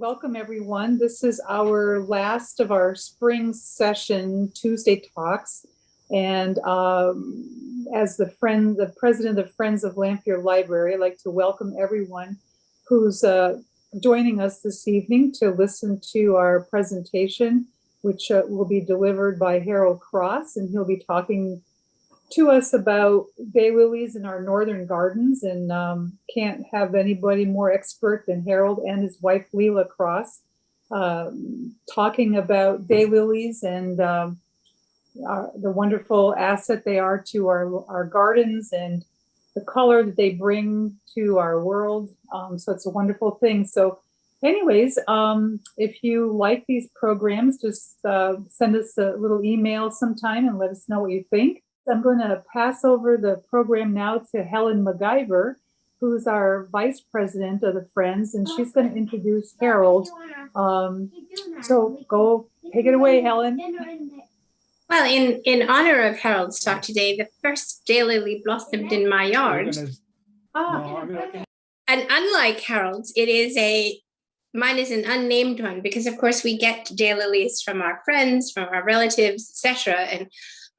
welcome everyone. This is our last of our spring session Tuesday talks. And as the president of Friends of Lanpher Library, I'd like to welcome everyone who's joining us this evening to listen to our presentation, which will be delivered by Harold Cross, and he'll be talking to us about daylilies in our northern gardens, and can't have anybody more expert than Harold and his wife Leila Cross talking about daylilies and the wonderful asset they are to our gardens and the color that they bring to our world. So it's a wonderful thing. So anyways, if you like these programs, just send us a little email sometime and let us know what you think. I'm going to pass over the program now to Helen Macgyver, who's our vice president of the Friends, and she's going to introduce Harold. So go take it away, Helen. Well, in honor of Harold's talk today, the first daylily blossomed in my yard. And unlike Harold's, mine is an unnamed one because, of course, we get daylilies from our friends, from our relatives, etc. And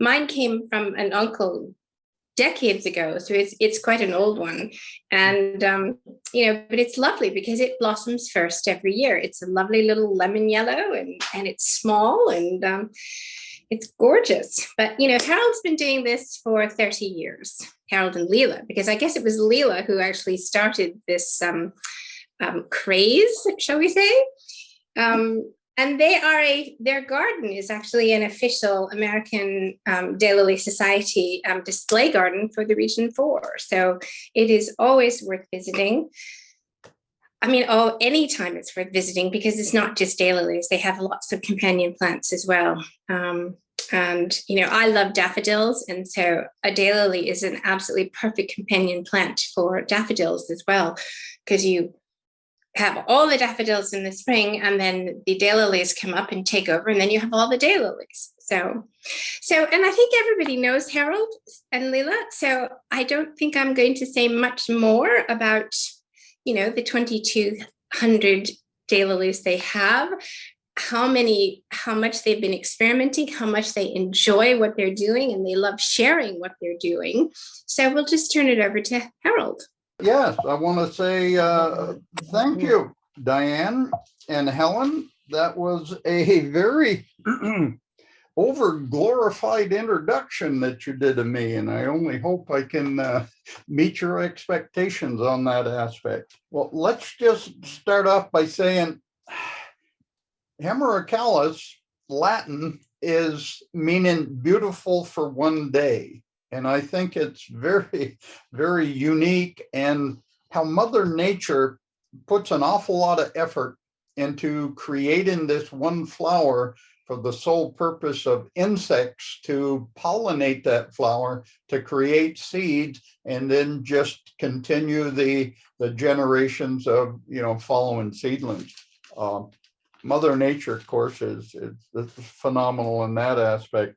mine came from an uncle decades ago, so it's quite an old one. And but it's lovely because it blossoms first every year. It's a lovely little lemon yellow, and it's small, and it's gorgeous. But Harold's been doing this for 30 years, Harold and Leila, because I guess it was Leila who actually started this craze, shall we say. And their garden is actually an official American Daylily Society display garden for the Region 4. So it is always worth visiting. I mean, anytime it's worth visiting because it's not just daylilies. They have lots of companion plants as well. And I love daffodils. And so a daylily is an absolutely perfect companion plant for daffodils as well, because you have all the daffodils in the spring, and then the daylilies come up and take over, and then you have all the daylilies. So, and I think everybody knows Harold and Leila, so I don't think I'm going to say much more about, the 2,200 daylilies they have, how much they've been experimenting, how much they enjoy what they're doing, and they love sharing what they're doing. So we'll just turn it over to Harold. Yes, I want to say thank you, Diane and Helen. That was a very over-glorified introduction that you did to me, and I only hope I can meet your expectations on that aspect. Well, let's just start off by saying Hemerocallis, Latin, is meaning beautiful for one day. And I think it's very, very unique, and how Mother Nature puts an awful lot of effort into creating this one flower for the sole purpose of insects to pollinate that flower, to create seeds, and then just continue the generations of, following seedlings. Mother Nature, of course, is phenomenal in that aspect.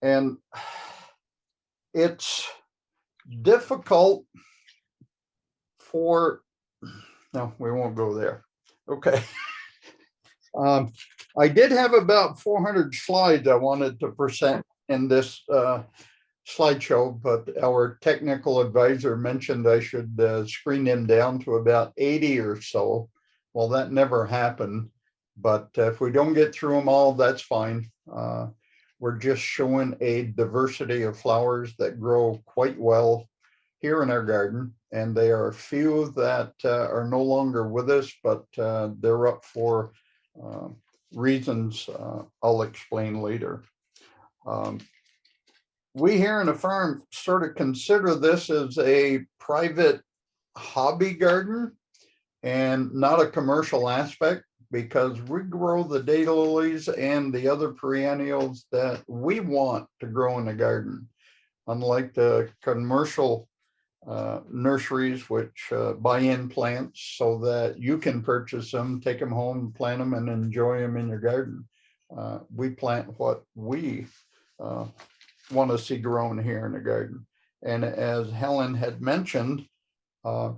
And it's difficult no, we won't go there. Okay. I did have about 400 slides I wanted to present in this slideshow, but our technical advisor mentioned I should screen them down to about 80 or so. Well, that never happened, but if we don't get through them all, that's fine. We're just showing a diversity of flowers that grow quite well here in our garden. And there are a few that are no longer with us, but they're up for reasons I'll explain later. We here in the farm sort of consider this as a private hobby garden and not a commercial aspect, because we grow the daylilies and the other perennials that we want to grow in the garden. Unlike the commercial nurseries, which buy in plants so that you can purchase them, take them home, plant them, and enjoy them in your garden. We plant what we want to see grown here in the garden. And as Helen had mentioned,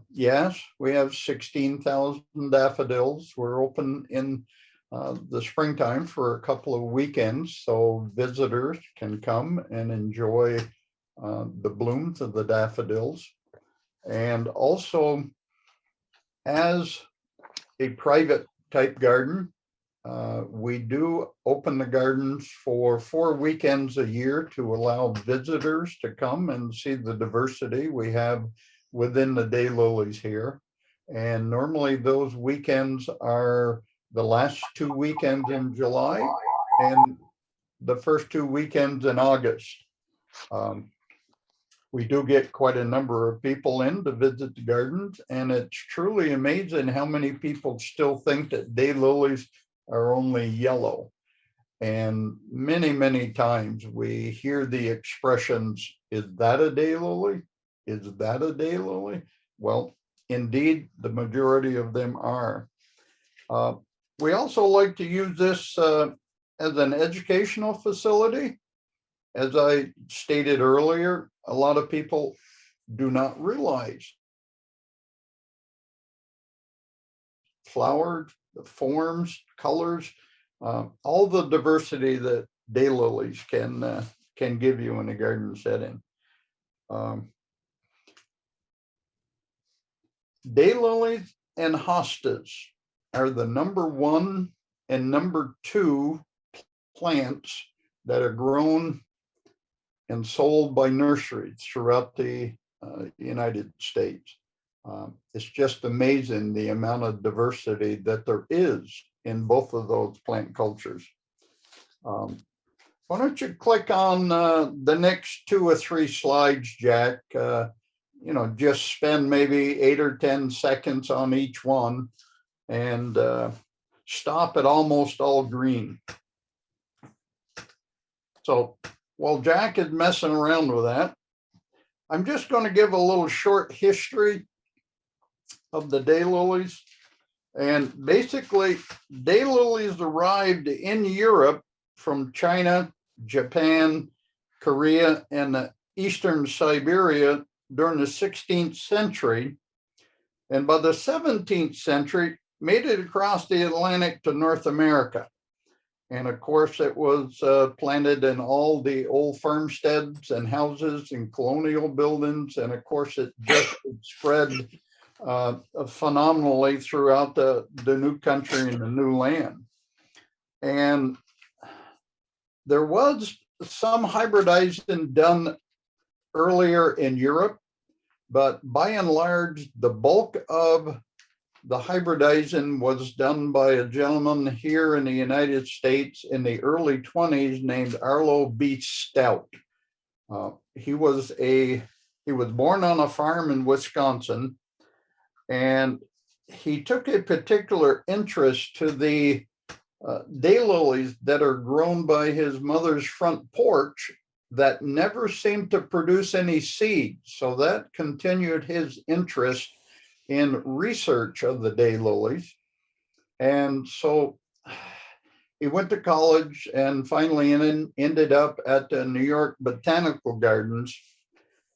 Yes, we have 16,000 daffodils. We're open in the springtime for a couple of weekends, so visitors can come and enjoy the blooms of the daffodils. And also, as a private type garden, we do open the gardens for 4 weekends a year to allow visitors to come and see the diversity we have within the daylilies here. And normally those weekends are the last 2 weekends in July and the first 2 weekends in August. We do get quite a number of people in to visit the gardens, and it's truly amazing how many people still think that daylilies are only yellow. And many, many times we hear the expressions, is that a daylily? Is that a daylily? Well, indeed, the majority of them are. We also like to use this as an educational facility. As I stated earlier, a lot of people do not realize flowers, the forms, colors, all the diversity that daylilies can give you in a garden setting. Daylilies and hostas are the #1 and #2 plants that are grown and sold by nurseries throughout the United States. It's just amazing the amount of diversity that there is in both of those plant cultures. Why don't you click on the next 2 or 3 slides, Jack? Just spend maybe 8 or 10 seconds on each one and stop at almost all green. So while Jack is messing around with that, I'm just going to give a little short history of the daylilies. And basically, daylilies arrived in Europe from China, Japan, Korea, and eastern Siberia during the 16th century. And by the 17th century, made it across the Atlantic to North America. And of course, it was planted in all the old farmsteads and houses and colonial buildings. And of course, it just spread phenomenally throughout the new country and the new land. And there was some hybridizing done earlier in Europe, but by and large, the bulk of the hybridizing was done by a gentleman here in the United States in the early 20s named Arlo B. Stout. He was born on a farm in Wisconsin, and he took a particular interest to the daylilies that are grown by his mother's front porch that never seemed to produce any seeds. So that continued his interest in research of the daylilies. And so he went to college and finally ended up at the New York Botanical Gardens,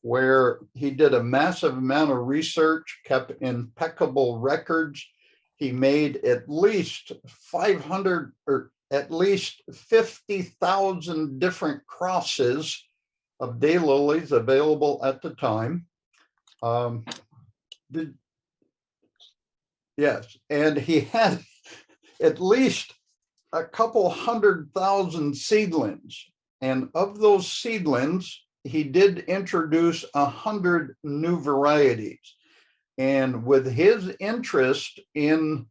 where he did a massive amount of research, kept impeccable records. He made at least 500 or at least 50,000 different crosses of daylilies available at the time. Yes, and he had at least a couple 100,000 seedlings. And of those seedlings, he did introduce 100 new varieties. And with his interest in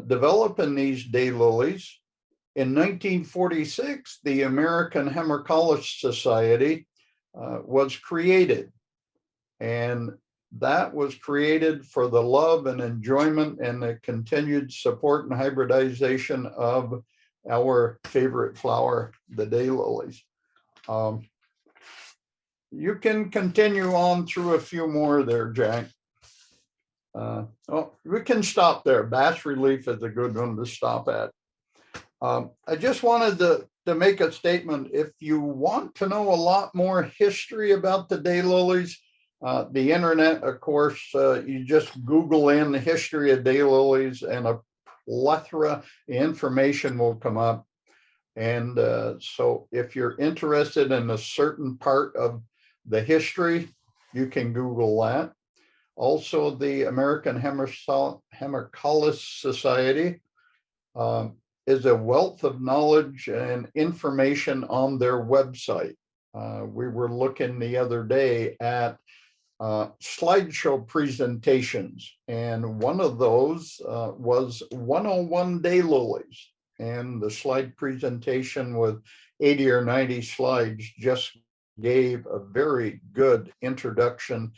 developing these daylilies, in 1946, the American Hemercologist Society was created. And that was created for the love and enjoyment and the continued support and hybridization of our favorite flower, the daylilies. You can continue on through a few more there, Jack. We can stop there. Bas relief is a good one to stop at. I just wanted to make a statement. If you want to know a lot more history about the daylilies, The internet, of course, you just Google in the history of daylilies and a plethora of information will come up. And so if you're interested in a certain part of the history, you can Google that. Also, the American Hemicolis Society is a wealth of knowledge and information on their website. We were looking the other day at slideshow presentations, and one of those was 101 Daylilies, and the slide presentation with 80 or 90 slides just gave a very good introduction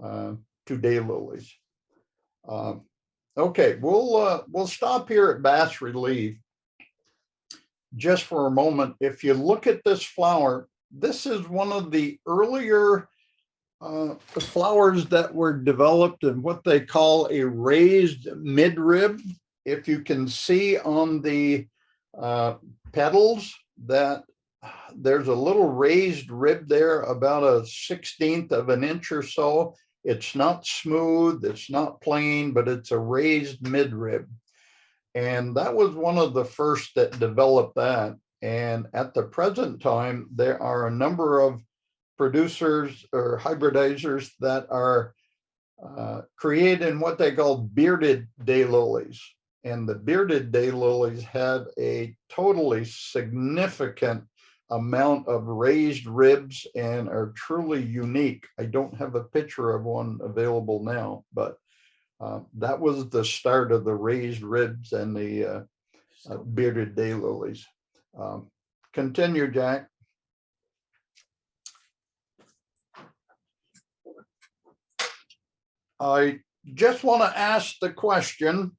to daylilies. Okay, we'll stop here at bas relief just for a moment. If you look at this flower, this is one of the earlier flowers that were developed in what they call a raised midrib. If you can see on the petals that there's a little raised rib there, about a 1/16 of an inch or so. It's not smooth, it's not plain, but it's a raised midrib. And that was one of the first that developed that. And at the present time, there are a number of producers or hybridizers that are creating what they call bearded daylilies. And the bearded daylilies have a totally significant amount of raised ribs and are truly unique. I don't have a picture of one available now, but that was the start of the raised ribs and the bearded daylilies. Continue, Jack. I just want to ask the question,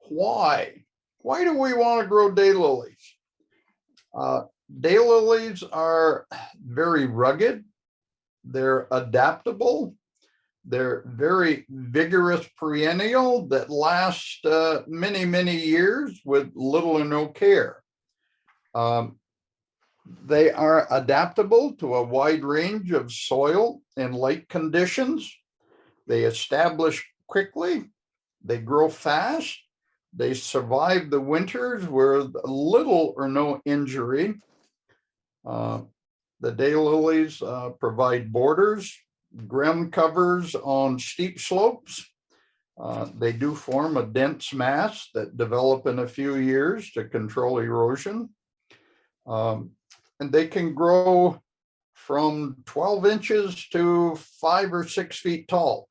why? Why do we want to grow daylilies? Daylilies are very rugged. They're adaptable. They're very vigorous perennial that last many, many years with little or no care. They are adaptable to a wide range of soil and light conditions. They establish quickly. They grow fast. They survive the winters with little or no injury. The daylilies provide borders, grim covers on steep slopes. They do form a dense mass that develop in a few years to control erosion. And they can grow from 12 inches to 5 or 6 feet tall.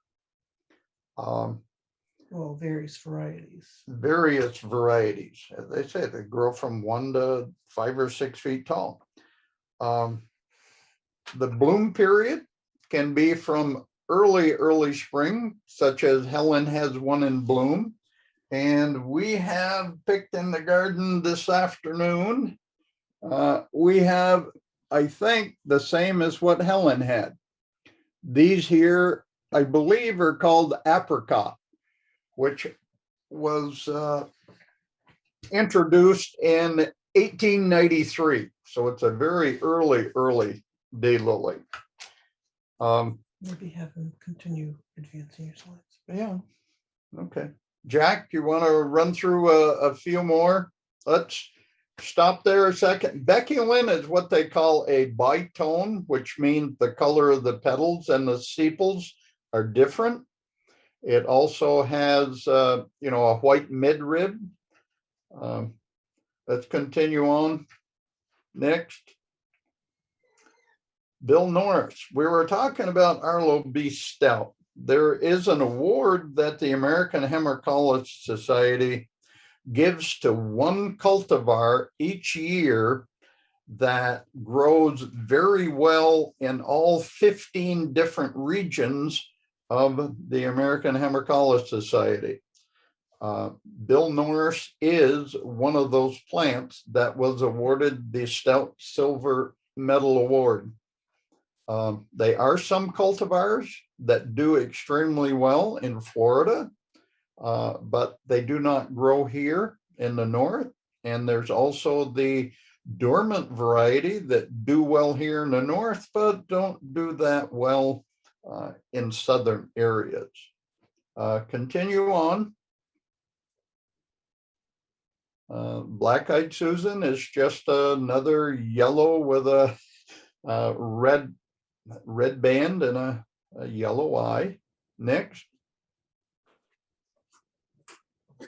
Well, various varieties. Various varieties. As they say, they grow from 1 to 5 or 6 feet tall. The bloom period can be from early spring, such as Helen has one in bloom. And we have picked in the garden this afternoon. We have, I think, the same as what Helen had. These here, I believe, are called apricot, which was introduced in 1893. So it's a very early daylily. Maybe have them continue advancing your slides. Yeah. Okay. Jack, you want to run through a few more? Let's stop there a second. Becculin is what they call a bitone, which means the color of the petals and the sepals are different. It also has, a white midrib. Let's continue on. Next. Bill Norris. We were talking about Arlo B. Stout. There is an award that the American Hemicolis Society gives to one cultivar each year that grows very well in all 15 different regions of the American Hemicolis Society. Bill Norris is one of those plants that was awarded the Stout Silver Medal Award. They are some cultivars that do extremely well in Florida, but they do not grow here in the north. And there's also the dormant variety that do well here in the north, but don't do that well in southern areas. Continue on. Black-eyed Susan is just another yellow with a red band and a yellow eye. Next.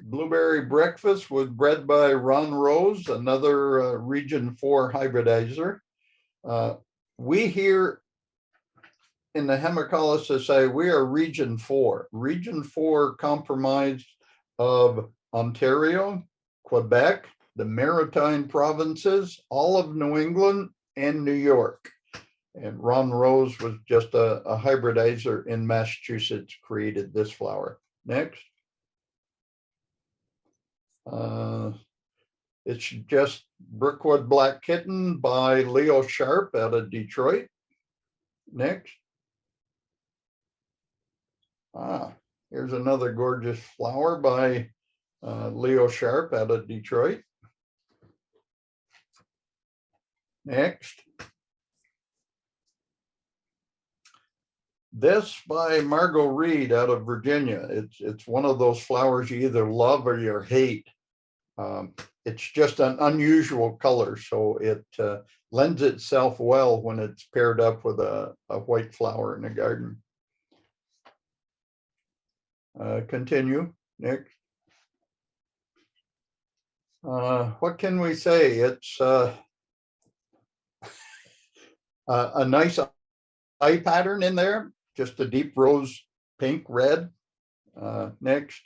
Blueberry Breakfast was bred by Ron Rose, another Region 4 hybridizer. We here in the Hemicola Society, we are Region 4. Region 4 comprised of Ontario, Quebec, the Maritime provinces, all of New England, and New York. And Ron Rose was just a hybridizer in Massachusetts, created this flower. Next. It's just Brookwood Black Kitten by Leo Sharp out of Detroit. Next. Here's another gorgeous flower by Leo Sharp out of Detroit. Next. This by Margot Reed out of Virginia. It's one of those flowers you either love or you hate. It's just an unusual color, so it lends itself well when it's paired up with a white flower in a garden. Continue. Next. What can we say? It's a nice eye pattern in there, just a deep rose, pink, red. Next.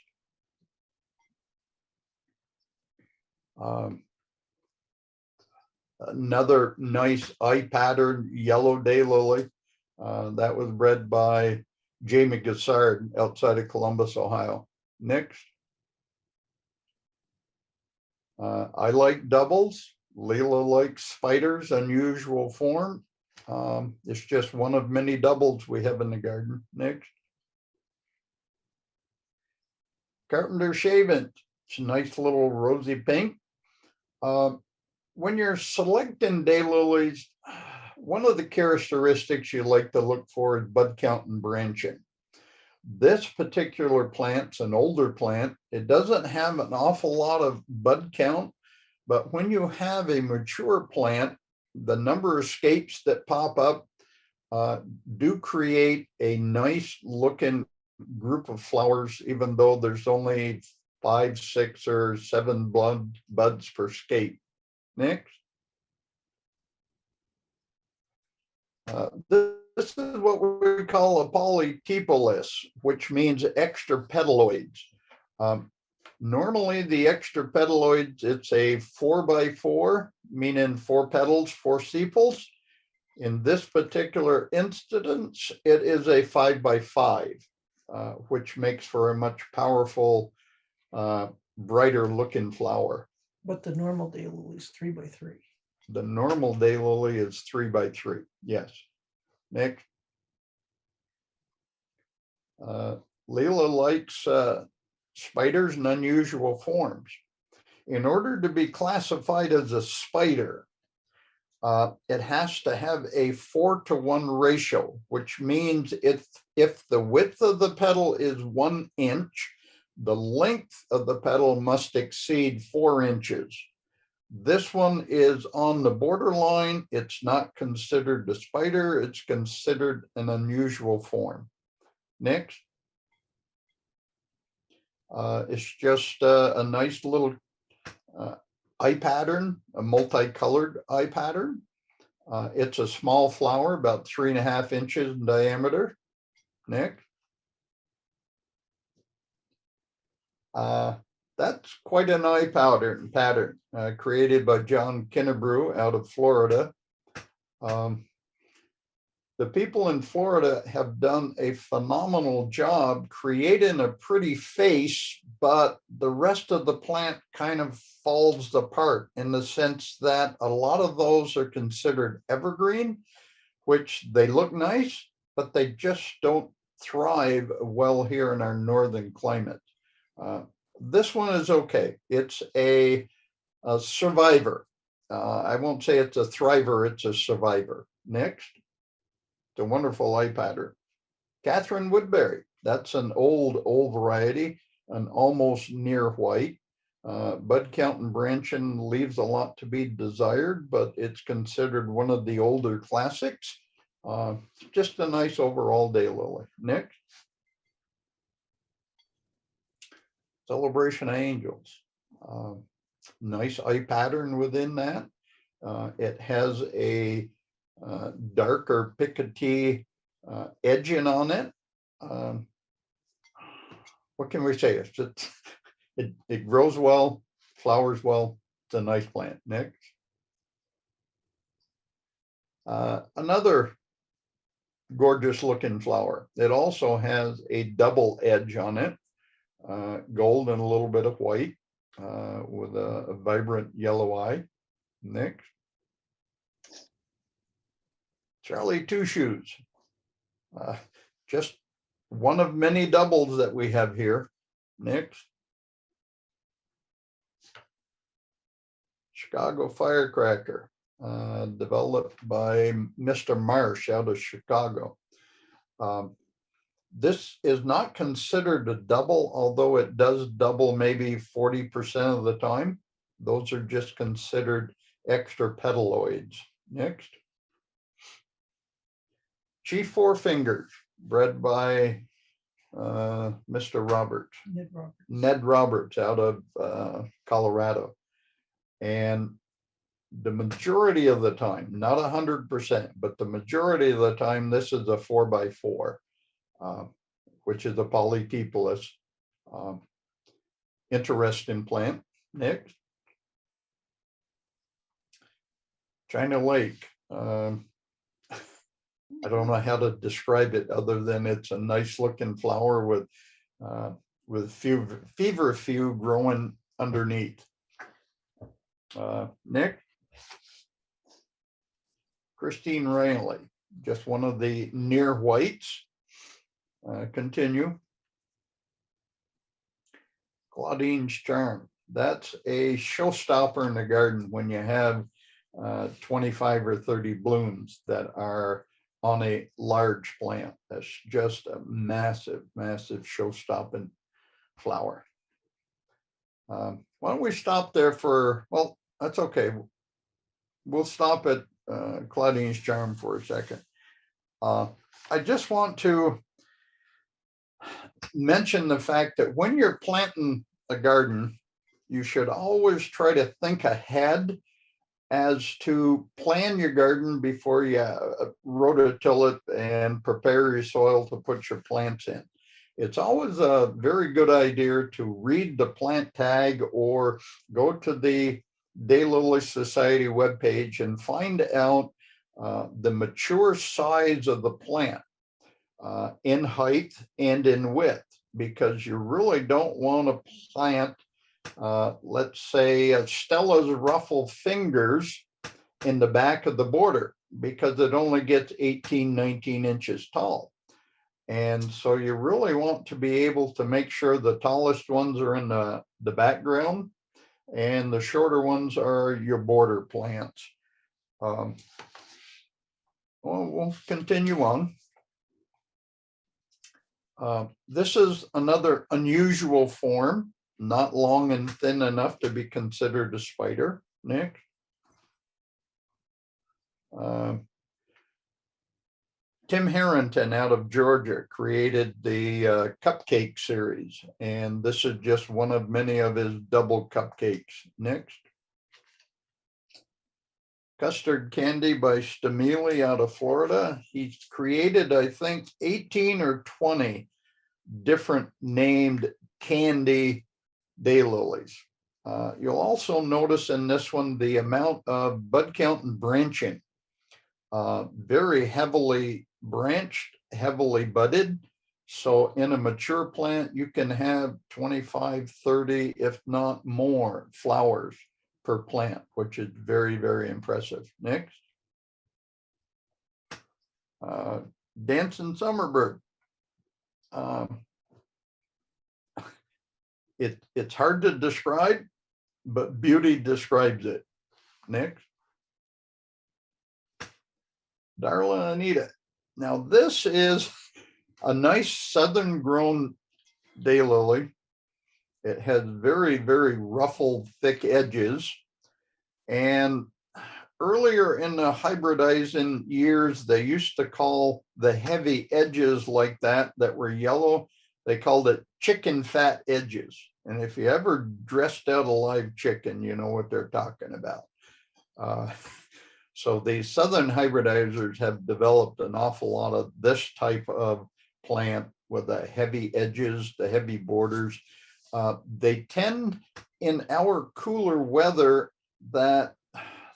Another nice eye pattern, yellow daylily. That was bred by Jamie Gassard outside of Columbus, Ohio. Next. I like doubles. Leila likes spiders, unusual form. It's just one of many doubles we have in the garden. Next. Carpenter Shaven. It's a nice little rosy pink. When you're selecting daylilies, one of the characteristics you like to look for is bud count and branching. This particular plant's an older plant. It doesn't have an awful lot of bud count, but when you have a mature plant, the number of scapes that pop up do create a nice looking group of flowers, even though there's only 5, 6, or 7 buds per scape. Next. This is what we call a Polypepolis, which means extra petaloids. Normally the extra petaloids, it's a 4x4, meaning 4 petals, 4 sepals. In this particular instance, it is a 5x5, which makes for a much powerful, brighter looking flower. But the normal daylily is 3x3. The normal daylily is 3x3. Yes. Next. Leila likes spiders in unusual forms. In order to be classified as a spider, it has to have a 4-to-1 ratio, which means if the width of the petal is 1 inch, the length of the petal must exceed 4 inches. This one is on the borderline. It's not considered a spider. It's considered an unusual form. Next. It's just a nice little eye pattern, a multicolored eye pattern. It's a small flower, about 3.5 inches in diameter. Next. That's quite an eye pattern created by John Kinnebrew out of Florida. The people in Florida have done a phenomenal job creating a pretty face, but the rest of the plant kind of falls apart in the sense that a lot of those are considered evergreen, which they look nice, but they just don't thrive well here in our northern climate. This one is okay. It's a survivor. I won't say it's a thriver, it's a survivor. Next. It's a wonderful eye pattern. Catherine Woodbury, that's an old variety, an almost near white. Bud count and branching leaves a lot to be desired, but it's considered one of the older classics. Just a nice overall daylily. Next. Celebration of Angels. Nice eye pattern within that. It has a darker picotee edging on it. What can we say? It grows well, flowers well. It's a nice plant. Next. Another gorgeous looking flower. It also has a double edge on it, gold and a little bit of white, with a vibrant yellow eye. Next. Charlie Two Shoes. Just one of many doubles that we have here. Next. Chicago Firecracker, developed by Mr. Marsh out of Chicago. This is not considered a double, although it does double maybe 40% of the time. Those are just considered extra petaloids. Next. Chief Four Fingers, bred by Mr. Roberts. Ned Roberts out of Colorado. And the majority of the time, not 100%, but the majority of the time, this is a 4x4, which is a Polypepolis. Interesting plant. Next. China Lake. I don't know how to describe it other than it's a nice looking flower with fever growing underneath. Nick. Christine Riley, just one of the near whites. Continue. Claudine's Charm. That's a showstopper in the garden when you have 25 or 30 blooms that are on a large plant. That's just a massive show-stopping flower. Why don't we stop there for, well, that's okay. We'll stop at Claudine's Charm for a second. I just want to mention the fact that when you're planting a garden, you should always try to think ahead as to plan your garden before you rototill it and prepare your soil to put your plants in. It's always a very good idea to read the plant tag or go to the Daylily Society webpage and find out the mature size of the plant in height and in width, because you really don't want to plant let's say Stella's ruffle fingers in the back of the border, because it only gets 18, 19 inches tall. And so you really want to be able to make sure the tallest ones are in the background and the shorter ones are your border plants. Well, we'll continue on. This is another unusual form, not long and thin enough to be considered a spider. Nick. Tim Harrington out of Georgia created the cupcake series, and this is just one of many of his double cupcakes. Next. Custard Candy by Stamili out of Florida. He's created, I think, 18 or 20 different named candy daylilies. You'll also notice in this one the amount of bud count and branching. Very heavily branched, heavily budded. So in a mature plant, you can have 25, 30, if not more flowers per plant, which is very, very impressive. Next. Dancing Summerbird. It's hard to describe, but beauty describes it. Next. Darla Anita. Now this is A nice southern grown daylily. It has very, very ruffled, thick edges. And earlier in the hybridizing years, they used to call the heavy edges like that were yellow, they called it chicken fat edges. And if you ever dressed out a live chicken, you know what they're talking about. So these southern hybridizers have developed an awful lot of this type of plant with the heavy edges, the heavy borders. They tend in our cooler weather that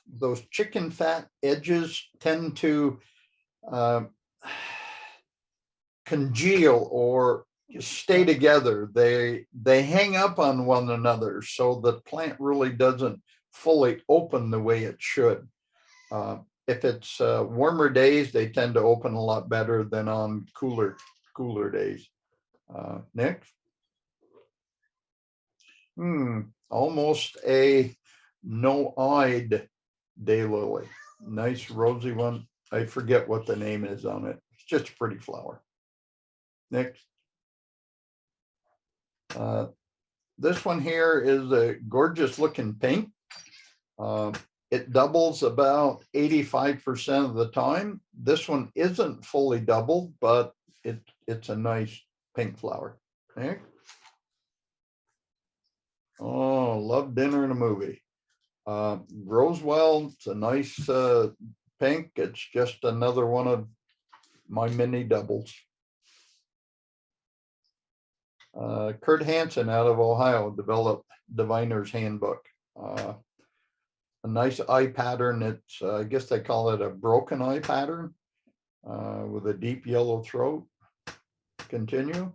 those chicken fat edges tend to congeal or stay together. They hang up on one another, so the plant really doesn't fully open the way it should. If it's warmer days, they tend to open a lot better than on cooler days. Next. Almost a no-eyed daylily. Nice rosy one. I forget what the name is on it. It's just a pretty flower. Next. This one here is a gorgeous looking pink. It doubles about 85% of the time. This one isn't fully doubled, but it's a nice pink flower. Next. Oh, love dinner and a movie. Grows well. It's a nice pink. It's just another one of my mini doubles. Kurt Hansen out of Ohio developed Diviner's Handbook. A nice eye pattern. It's, I guess they call it a broken eye pattern with a deep yellow throat. Continue.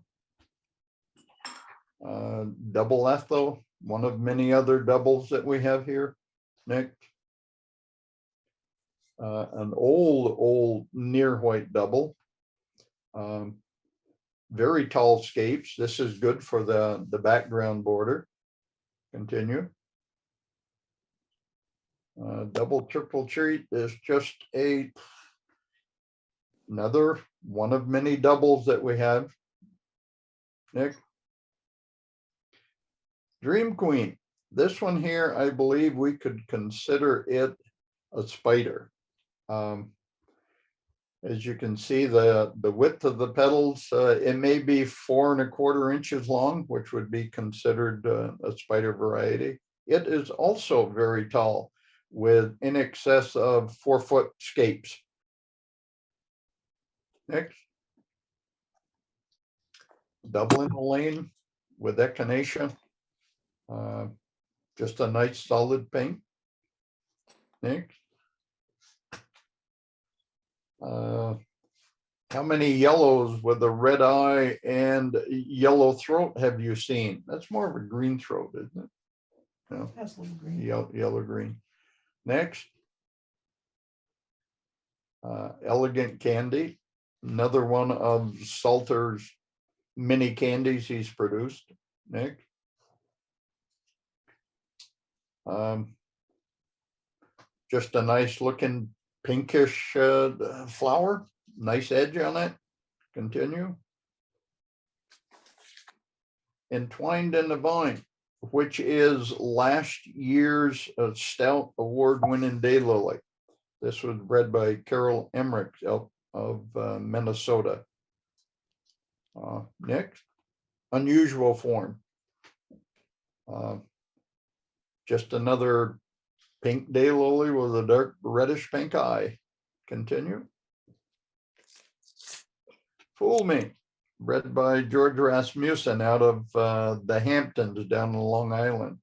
Double ethyl, one of many other doubles that we have here. Next. An old near white double. Very tall scapes. This is good for the background border. Continue. Double triple treat is just another one of many doubles that we have. Next. Dream Queen. This one here, I believe we could consider it a spider. As you can see, the width of the petals, it may be 4 1/4 inches long, which would be considered a spider variety. It is also very tall, with in excess of 4-foot scapes. Next. Double in the lane with echinacea. Just a nice solid pink. Next. How many yellows with a red eye and yellow throat have you seen? That's more of a green throat, isn't it? No. That's a little green. Yellow green. Next. Elegant Candy. Another one of Salter's mini candies he's produced. Next. Just a nice looking pinkish flower. Nice edge on it. Continue. Entwined in the Vine, which is last year's Stout Award-winning daylily. This was bred by Carol Emmerich of Minnesota. Next. Unusual Form. Just another pink daylily with a dark reddish pink eye. Continue. Fool Me, bred by George Rasmussen out of the Hamptons down in Long Island.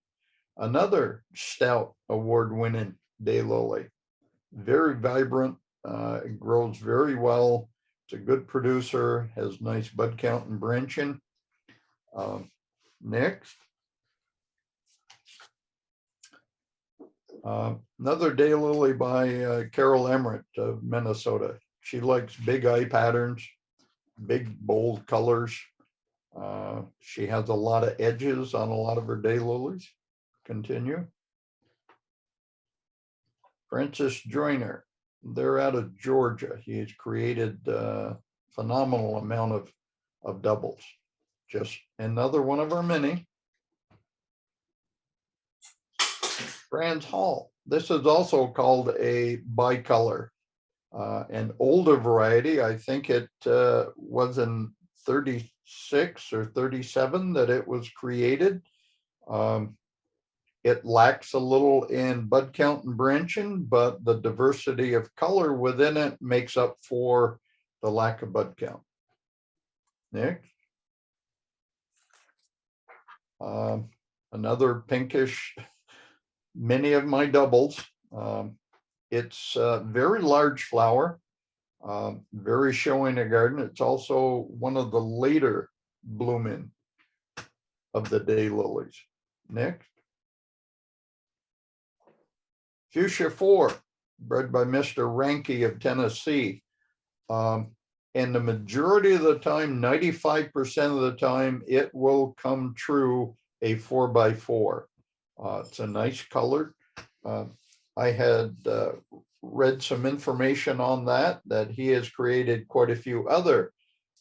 Another Stout Award-winning daylily. Very vibrant, it grows very well. It's a good producer, has nice bud count and branching. Next. Another daylily by Carol Emmerich of Minnesota. She likes big eye patterns, big bold colors. She has a lot of edges on a lot of her daylilies. Continue. Francis Joyner. They're out of Georgia. He has created phenomenal amount of doubles. Just another one of our many. Brands Hall. This is also called a bicolor. An older variety. I think it was in 36 or 37 that it was created. It lacks a little in bud count and branching, but the diversity of color within it makes up for the lack of bud count. Next. Another pinkish, many of my doubles. It's a very large flower, very showy in a garden. It's also one of the later blooming of the daylilies. Next. Fuchsia 4, bred by Mr. Ranke of Tennessee. And the majority of the time, 95% of the time, it will come true a 4x4. It's a nice color. I had read some information on that he has created quite a few other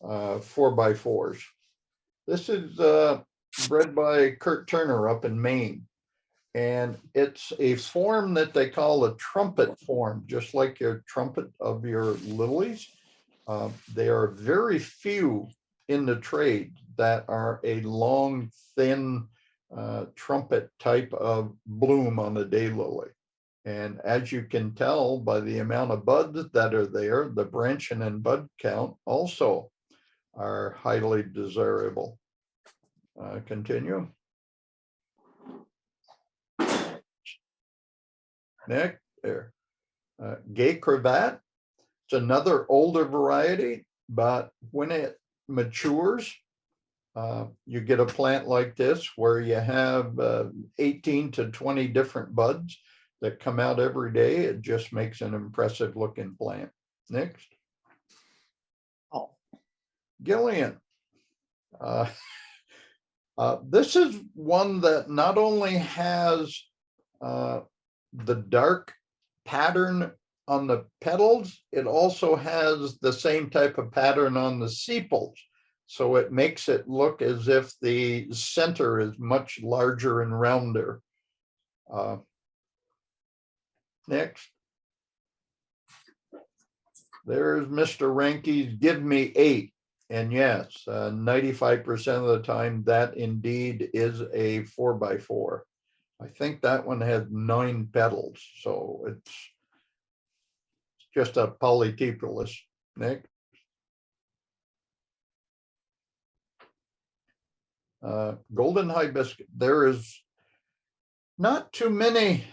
4x4s. This is bred by Kurt Turner up in Maine. And it's a form that they call a trumpet form, just like your trumpet of your lilies. There are very few in the trade that are a long, thin trumpet type of bloom on a daylily. And as you can tell by the amount of buds that are there, the branching and bud count also are highly desirable. Continue. Next, there. Gay cravat. It's another older variety, but when it matures, you get a plant like this where you have 18 to 20 different buds that come out every day. It just makes an impressive looking plant. Next. Oh, Gillian. This is one that not only has the dark pattern on the petals, it also has the same type of pattern on the sepals. So it makes it look as if the center is much larger and rounder. Next. There's Mr. Ranke's Give Me 8. And yes, 95% of the time that indeed is a 4x4. I think that one had 9 petals, so it's just a Polypepolis. Nick. Golden hibiscus. There is not too many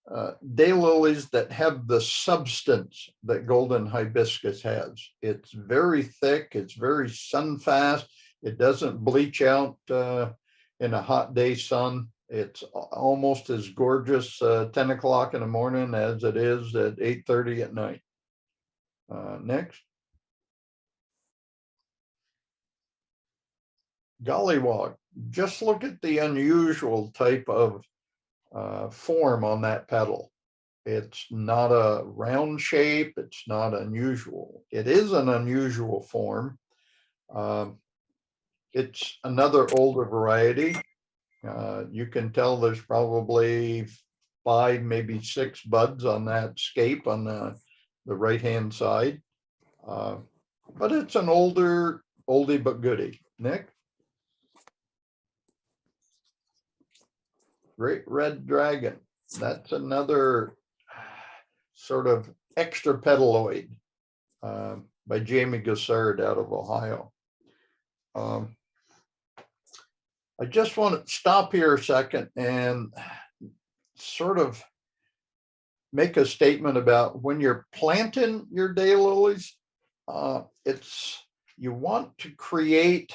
daylilies that have the substance that golden hibiscus has. It's very thick. It's very sun fast. It doesn't bleach out in a hot day sun. It's almost as gorgeous 10 o'clock in the morning as it is at 8:30 at night. Next. Gollywog. Just look at the unusual type of form on that petal. It's not a round shape. It's not unusual. It is an unusual form. It's another older variety. You can tell there's probably 5, maybe 6 buds on that scape on the right-hand side. But it's an older, oldie but goodie. Nick? Great Red Dragon. That's another sort of extra petaloid by Jamie Gassard out of Ohio. I just want to stop here a second and sort of make a statement about when you're planting your daylilies. You want to create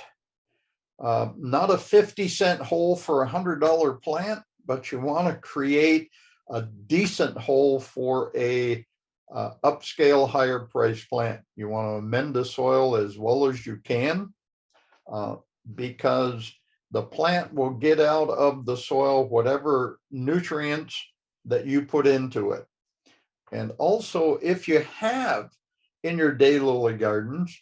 not a 50-cent hole for $100 plant, but you want to create a decent hole for a upscale, higher price plant. You want to amend the soil as well as you can, because the plant will get out of the soil whatever nutrients that you put into it. And also, if you have in your daylily gardens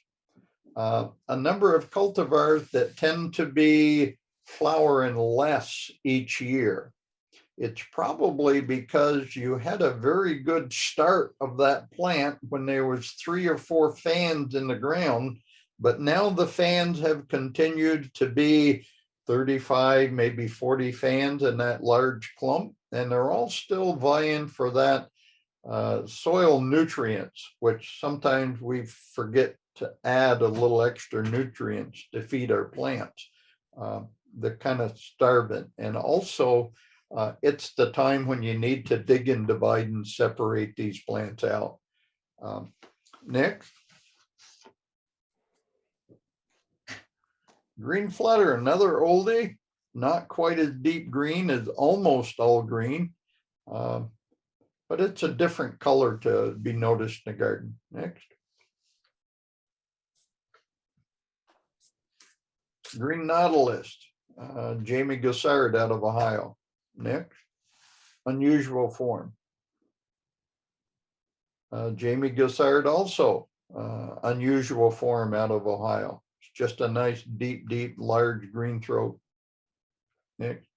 a number of cultivars that tend to be flowering less each year. It's probably because you had a very good start of that plant when there was 3 or 4 fans in the ground, but now the fans have continued to be 35, maybe 40 fans in that large clump, and they're all still vying for that soil nutrients, which sometimes we forget to add a little extra nutrients to feed our plants. They're kind of starving. And also, it's the time when you need to dig and divide and separate these plants out. Next. Green Flutter, another oldie, not quite as deep green as almost all green, but it's a different color to be noticed in the garden. Next. Green Nautilus, Jamie Gassard out of Ohio. Next. Unusual form. Jamie Gassard also, unusual form out of Ohio. It's just a nice, deep, large green throat. Next.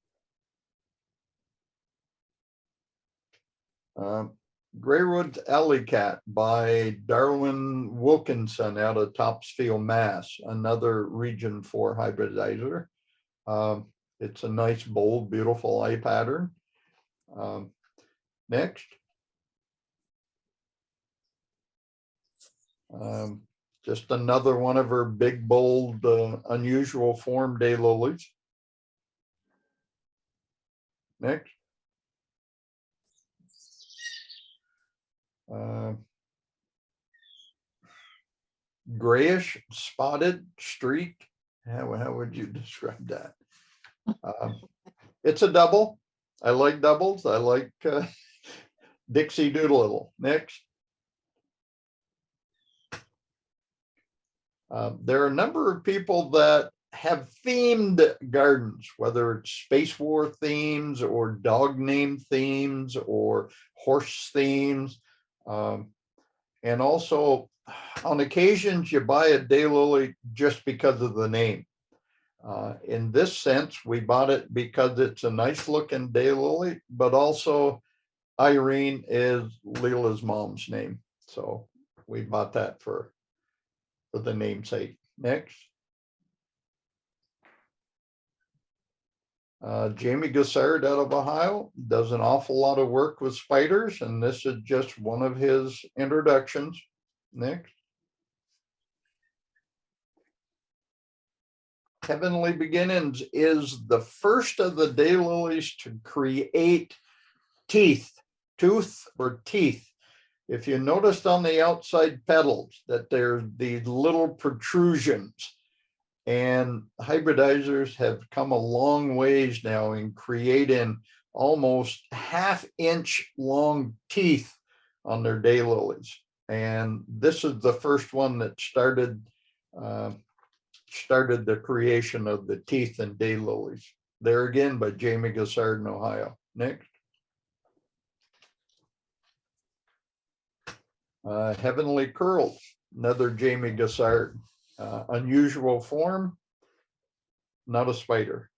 Greywood Alley Cat by Darwin Wilkinson out of Topsfield, Mass. Another region 4 hybridizer. It's a nice, bold, beautiful eye pattern. Next. Just another one of her big, bold, unusual form daylilies. Next. Grayish, spotted, streaked. How would you describe that? It's a double. I like doubles. I like Dixie Doolittle. Next. There are a number of people that have themed gardens, whether it's Space War themes or dog name themes or horse themes. And also, on occasions, you buy a daylily just because of the name. In this sense, we bought it because it's a nice looking daylily, but also Irene is Leila's mom's name. So we bought that for the namesake. Next. Jamie Gassard out of Ohio does an awful lot of work with spiders, and this is just one of his introductions. Next. Heavenly Beginnings is the first of the daylilies to create teeth, tooth or teeth. If you noticed on the outside petals that there's these little protrusions, and hybridizers have come a long ways now in creating almost half-inch long teeth on their daylilies. And this is the first one that started the creation of the teeth in daylilies. There again by Jamie Gassard in Ohio. Next. Heavenly Curls, another Jamie Gassard. Unusual form, not a spider.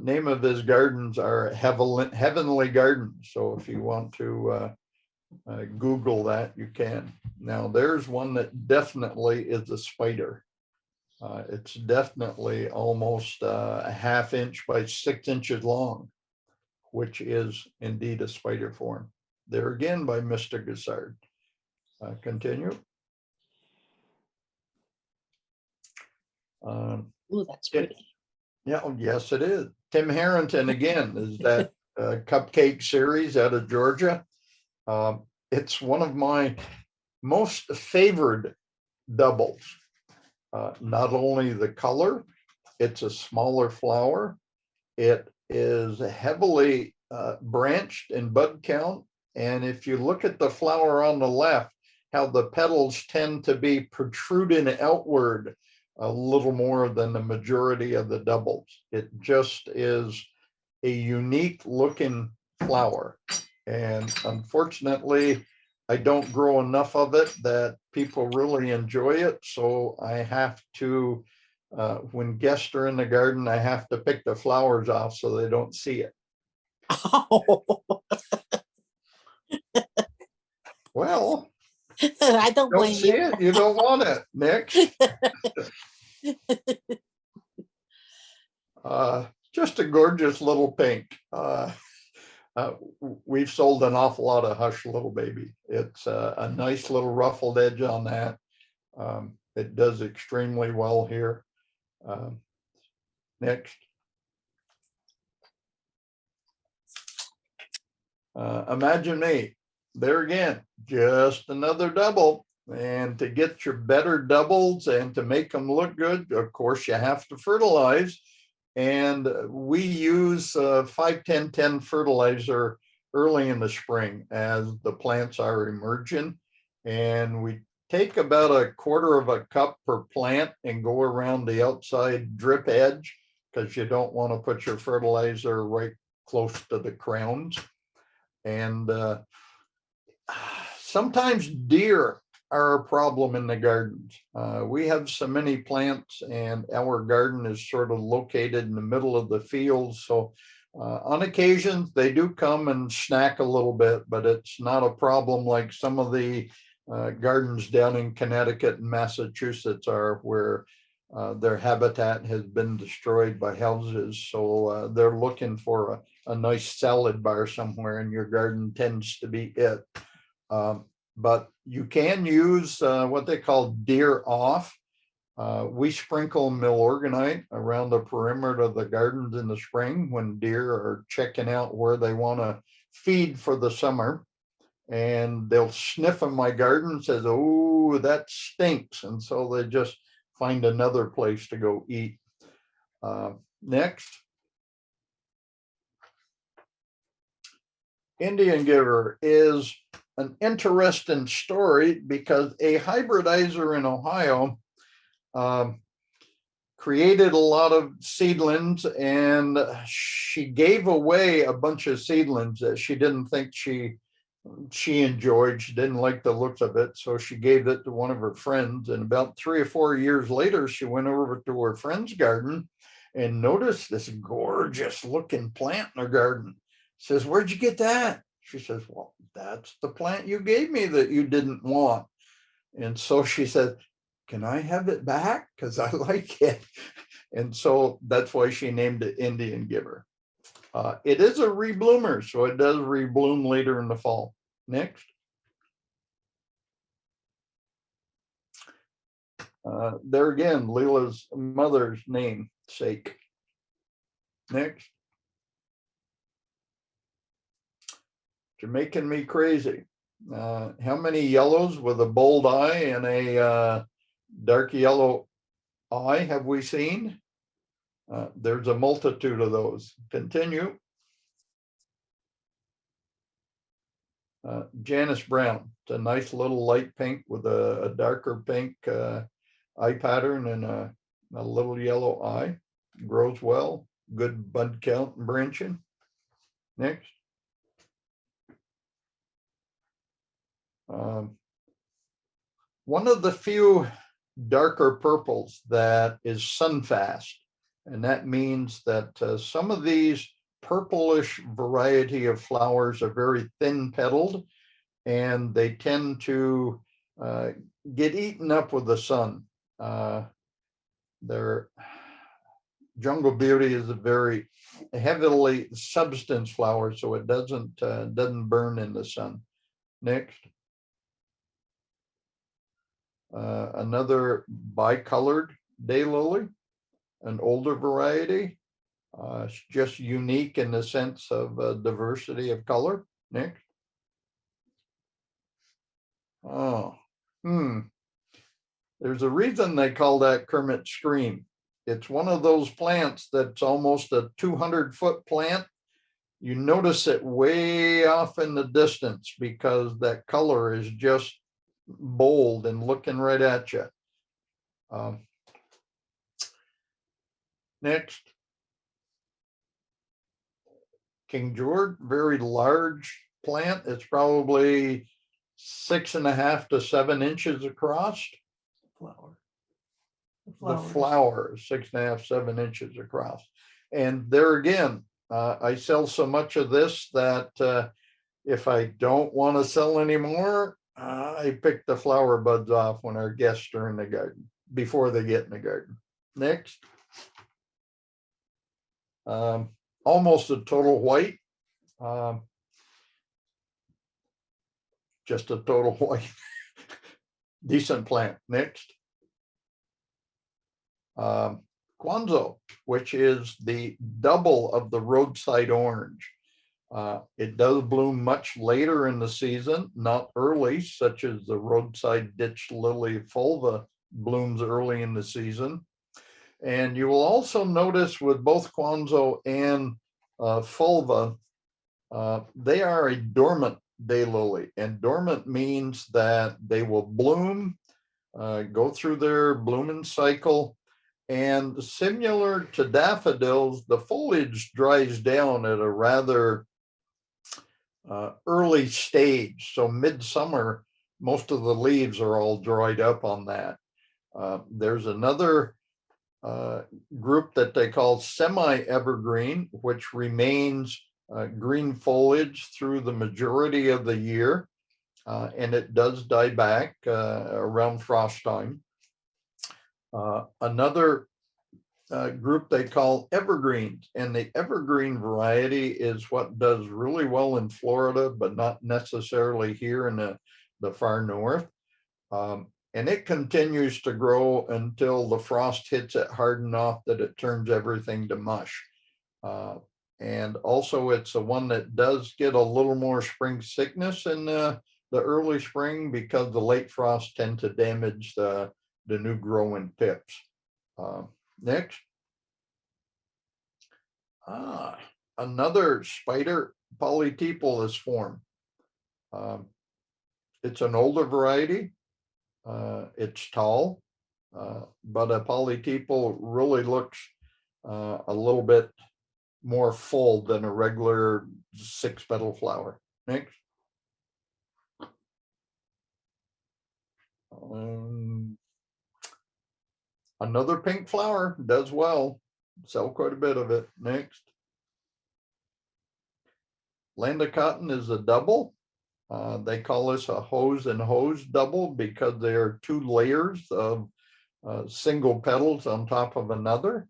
Name of his gardens are Heavenly Gardens. So if you want to Google that, you can. Now there's one that definitely is a spider. It's definitely almost a half-inch by 6 inches long, which is indeed a spider form. There again by Mr. Gassard. Continue. Oh, that's pretty. Yeah, yes, it is. Tim Harrington again is that cupcake series out of Georgia. It's one of my most favored doubles. Not only the color, it's a smaller flower. It is heavily branched in bud count. And if you look at the flower on the left, how the petals tend to be protruding outward a little more than the majority of the doubles. It just is a unique looking flower. And unfortunately, I don't grow enough of it that people really enjoy it. So I have to, when guests are in the garden, I have to pick the flowers off so they don't see it. Oh, Well, I don't don't blame see you. it, you don't want it. Next. Just a gorgeous little pink. We've sold an awful lot of Hush Little Baby. It's a nice little ruffled edge on that. It does extremely well here. Next. Imagine me. There again, just another double. And to get your better doubles and to make them look good, of course, you have to fertilize. And we use 5-10-10 fertilizer early in the spring as the plants are emerging. And we take about 1/4 of a cup per plant and go around the outside drip edge, because you don't want to put your fertilizer right close to the crowns. And sometimes deer are a problem in the gardens. We have so many plants, and our garden is sort of located in the middle of the field. So on occasions, they do come and snack a little bit, but it's not a problem like some of the gardens down in Connecticut and Massachusetts are, where their habitat has been destroyed by houses. So they're looking for a nice salad bar somewhere, and your garden tends to be it. But you can use what they call deer off. We sprinkle milorganite around the perimeter of the gardens in the spring when deer are checking out where they want to feed for the summer. And they'll sniff in my garden and says, "Oh, that stinks." And so they just find another place to go eat. Next. Indian Giver is an interesting story because a hybridizer in Ohio created a lot of seedlings, and she gave away a bunch of seedlings that she didn't think she enjoyed. She didn't like the looks of it, so she gave it to one of her friends. And about 3 or 4 years later, she went over to her friend's garden and noticed this gorgeous looking plant in her garden. Says, "Where'd you get that?" She says, "Well, that's the plant you gave me that you didn't want." And so she said, "Can I have it back? Because I like it." And so that's why she named it Indian Giver. It is a rebloomer, so it does rebloom later in the fall. Next. There again, Leila's mother's namesake. Next. You're making me crazy. How many yellows with a bold eye and a dark yellow eye have we seen? There's a multitude of those. Continue. Janice Brown. It's a nice little light pink with a darker pink eye pattern and a little yellow eye. Grows well. Good bud count and branching. Next. One of the few darker purples that is sunfast, and that means that some of these purplish variety of flowers are very thin petaled, and they tend to get eaten up with the sun. Their Jungle Beauty is a very heavily substance flower, so it doesn't burn in the sun. Next. Another bicolored daylily, an older variety. It's just unique in the sense of diversity of color. Next. There's a reason they call that Kermit Scream. It's one of those plants that's almost a 200-foot plant. You notice it way off in the distance because that color is just bold and looking right at you. Next. King George, very large plant. It's probably 6.5 to 7 inches across. Flower. The flower is 6.5, 7 inches across. And there again, I sell so much of this that if I don't want to sell anymore, I pick the flower buds off when our guests are in the garden, before they get in the garden. Next. Almost a total white. Just a total white. Decent plant. Next. Kwanzaa, which is the double of the roadside orange. It does bloom much later in the season, not early, such as the roadside ditch lily fulva blooms early in the season. And you will also notice with both Kwanzaa and fulva, they are a dormant daylily. And dormant means that they will bloom, go through their blooming cycle. And similar to daffodils, the foliage dries down at a rather early stage. So midsummer, most of the leaves are all dried up on that. There's another group that they call semi-evergreen, which remains green foliage through the majority of the year. And it does die back around frost time. Another group they call evergreens, and the evergreen variety is what does really well in Florida, but not necessarily here in the far north. And it continues to grow until the frost hits it hard enough that it turns everything to mush. And also it's the one that does get a little more spring sickness in the early spring, because the late frosts tend to damage the new growing pips. Next. Another spider Polypepolis form. It's an older variety. It's tall, but a polypepal really looks a little bit more full than a regular 6-petal flower. Next. Another pink flower, does well, sell quite a bit of it. Next. Land of Cotton is a double. They call this a hose and hose double because they are 2 layers of single petals on top of another.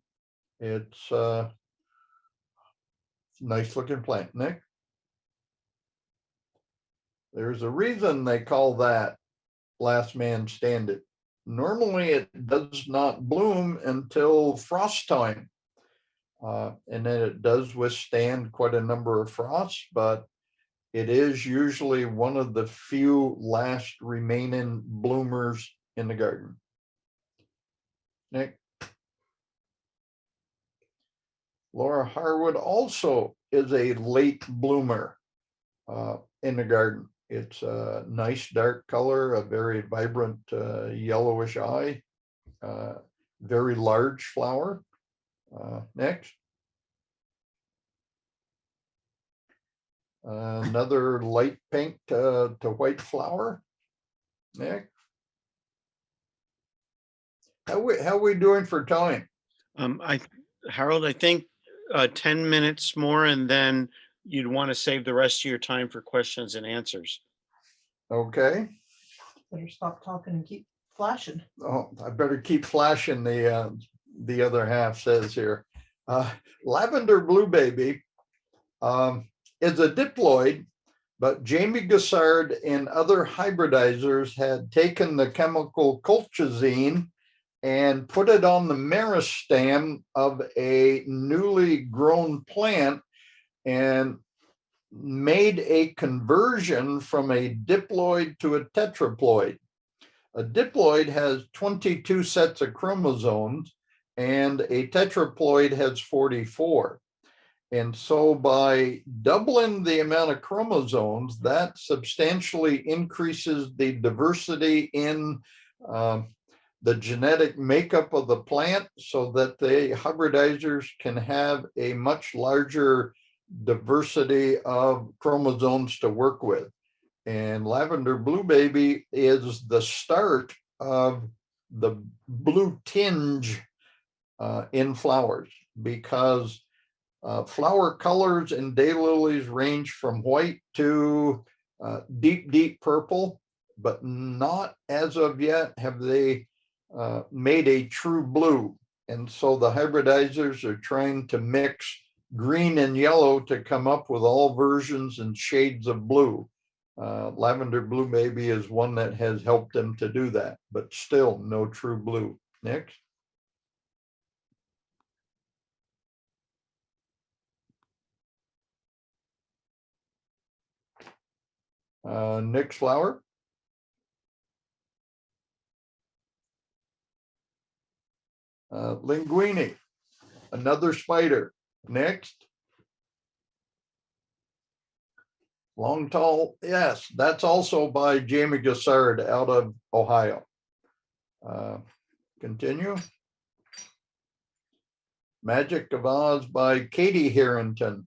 It's a nice looking plant. Nick? There's a reason they call that last man standing. Normally it does not bloom until frost time. And then it does withstand quite a number of frosts, but it is usually one of the few last remaining bloomers in the garden. Nick? Laura Harwood also is a late bloomer in the garden. It's a nice dark color, a very vibrant yellowish eye, very large flower. Next. Another light pink to white flower. Next. How we doing for time? Harold, I think 10 minutes more, and then you'd want to save the rest of your time for questions and answers. Okay. Better stop talking and keep flashing. Oh, I better keep flashing, the other half says here. Lavender Blue Baby is a diploid, but Jamie Gassard and other hybridizers had taken the chemical colchicine and put it on the meristem of a newly grown plant and made a conversion from a diploid to a tetraploid. A diploid has 22 sets of chromosomes and a tetraploid has 44. And so by doubling the amount of chromosomes, that substantially increases the diversity in the genetic makeup of the plant, so that the hybridizers can have a much larger diversity of chromosomes to work with. And lavender blue baby is the start of the blue tinge in flowers, because flower colors in daylilies range from white to deep, deep purple, but not as of yet have they made a true blue. And so the hybridizers are trying to mix green and yellow to come up with all versions and shades of blue. Lavender blue baby is one that has helped them to do that, but still no true blue. Next. Next flower. Linguini, another spider. Next. Long tall, yes, that's also by Jamie Gassard out of Ohio. Continue. Magic of Oz by Katie Harrington,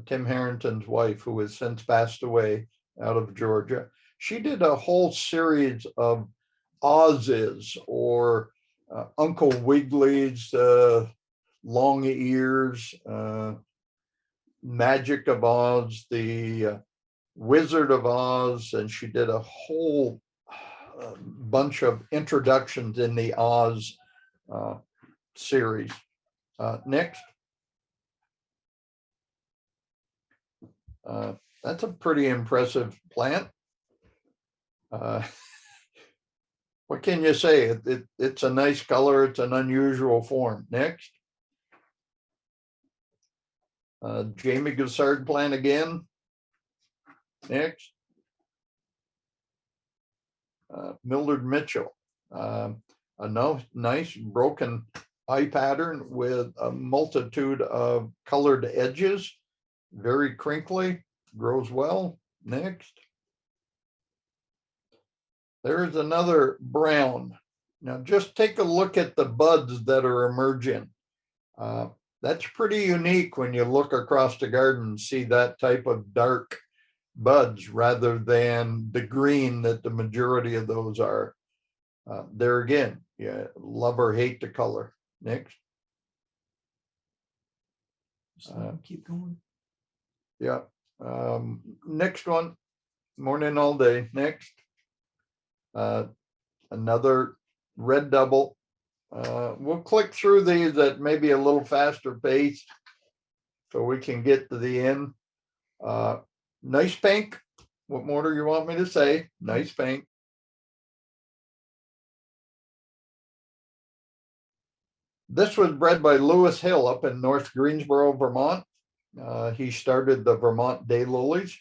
Tim Harrington's wife, who has since passed away, out of Georgia. She did a whole series of Oz's, or Uncle Wigglies, long ears, Magic of Oz, the Wizard of Oz, and she did a whole bunch of introductions in the Oz series. Next. That's a pretty impressive plant. What can you say? It's a nice color. It's an unusual form. Next. Jamie Gassard plant again. Next. Mildred Mitchell. A nice broken eye pattern with a multitude of colored edges. Very crinkly, grows well. Next. There's another brown. Now just take a look at the buds that are emerging. That's pretty unique when you look across the garden and see that type of dark buds rather than the green that the majority of those are. There again, yeah, love or hate the color. Next. Keep going. Yeah. Next one. Morning all day. Next. Another red double. We'll click through these at maybe a little faster pace so we can get to the end. Nice pink. What more do you want me to say? Nice pink. This was bred by Lewis Hill up in North Greensboro, Vermont. He started the Vermont Daylilies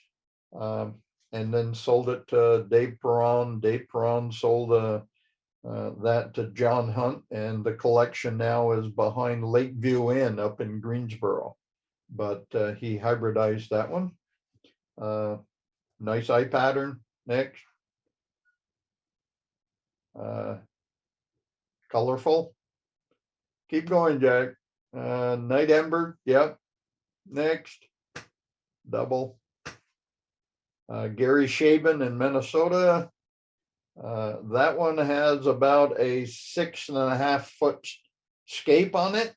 and then sold it to Dave Perron. Dave Perron sold that to John Hunt, and the collection now is behind Lakeview Inn up in Greensboro. But he hybridized that one. Nice eye pattern. Next. Colorful. Keep going, Jack. Night Ember. Yep. Next. Double. Gary Shaben in Minnesota. That one has about a 6.5 foot scape on it.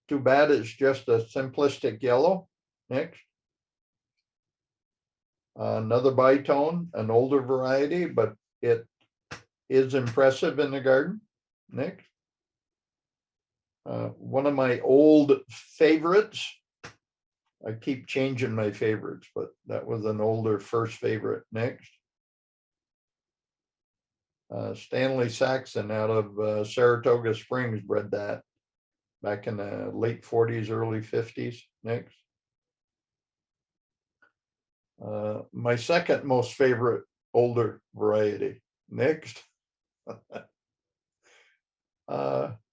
Too bad it's just a simplistic yellow. Next. Another bitone, an older variety, but it is impressive in the garden. Next. One of my old favorites. I keep changing my favorites, but that was an older first favorite. Next. Stanley Saxon out of Saratoga Springs bred that back in the late 40s, early 50s. Next. My second most favorite older variety. Next.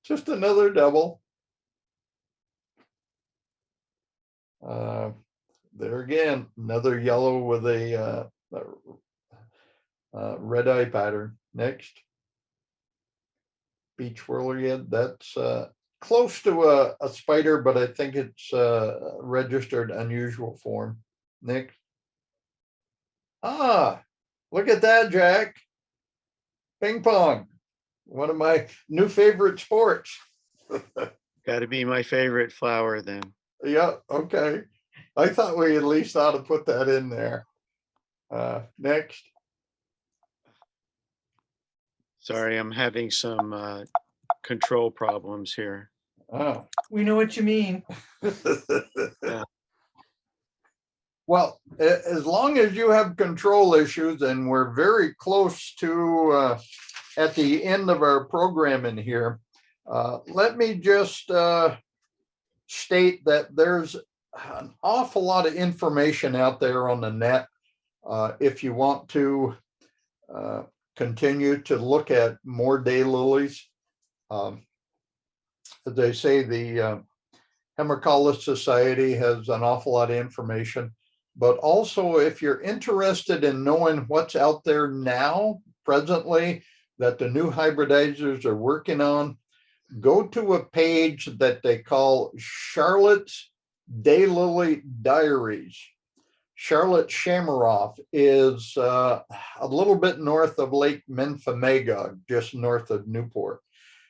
Just another double. There again, another yellow with a red eye pattern. Next. Beach whirligig. That's close to a spider, but I think it's registered unusual form. Next. Ah, look at that, Jack. Ping pong, one of my new favorite sports. Got to be my favorite flower then. Yeah, okay. I thought we at least ought to put that in there. Next. Sorry, I'm having some control problems here. Oh. We know what you mean. Yeah. Well, as long as you have control issues, and we're very close to at the end of our programming here, let me just state that there's an awful lot of information out there on the net. If you want to continue to look at more daylilies, as they say, the Hemicaulis Society has an awful lot of information. But also, if you're interested in knowing what's out there now, presently, that the new hybridizers are working on, go to a page that they call Charlotte's Daylily Diaries. Charlotte Shamaroff is a little bit north of Lake Memphremagog, just north of Newport.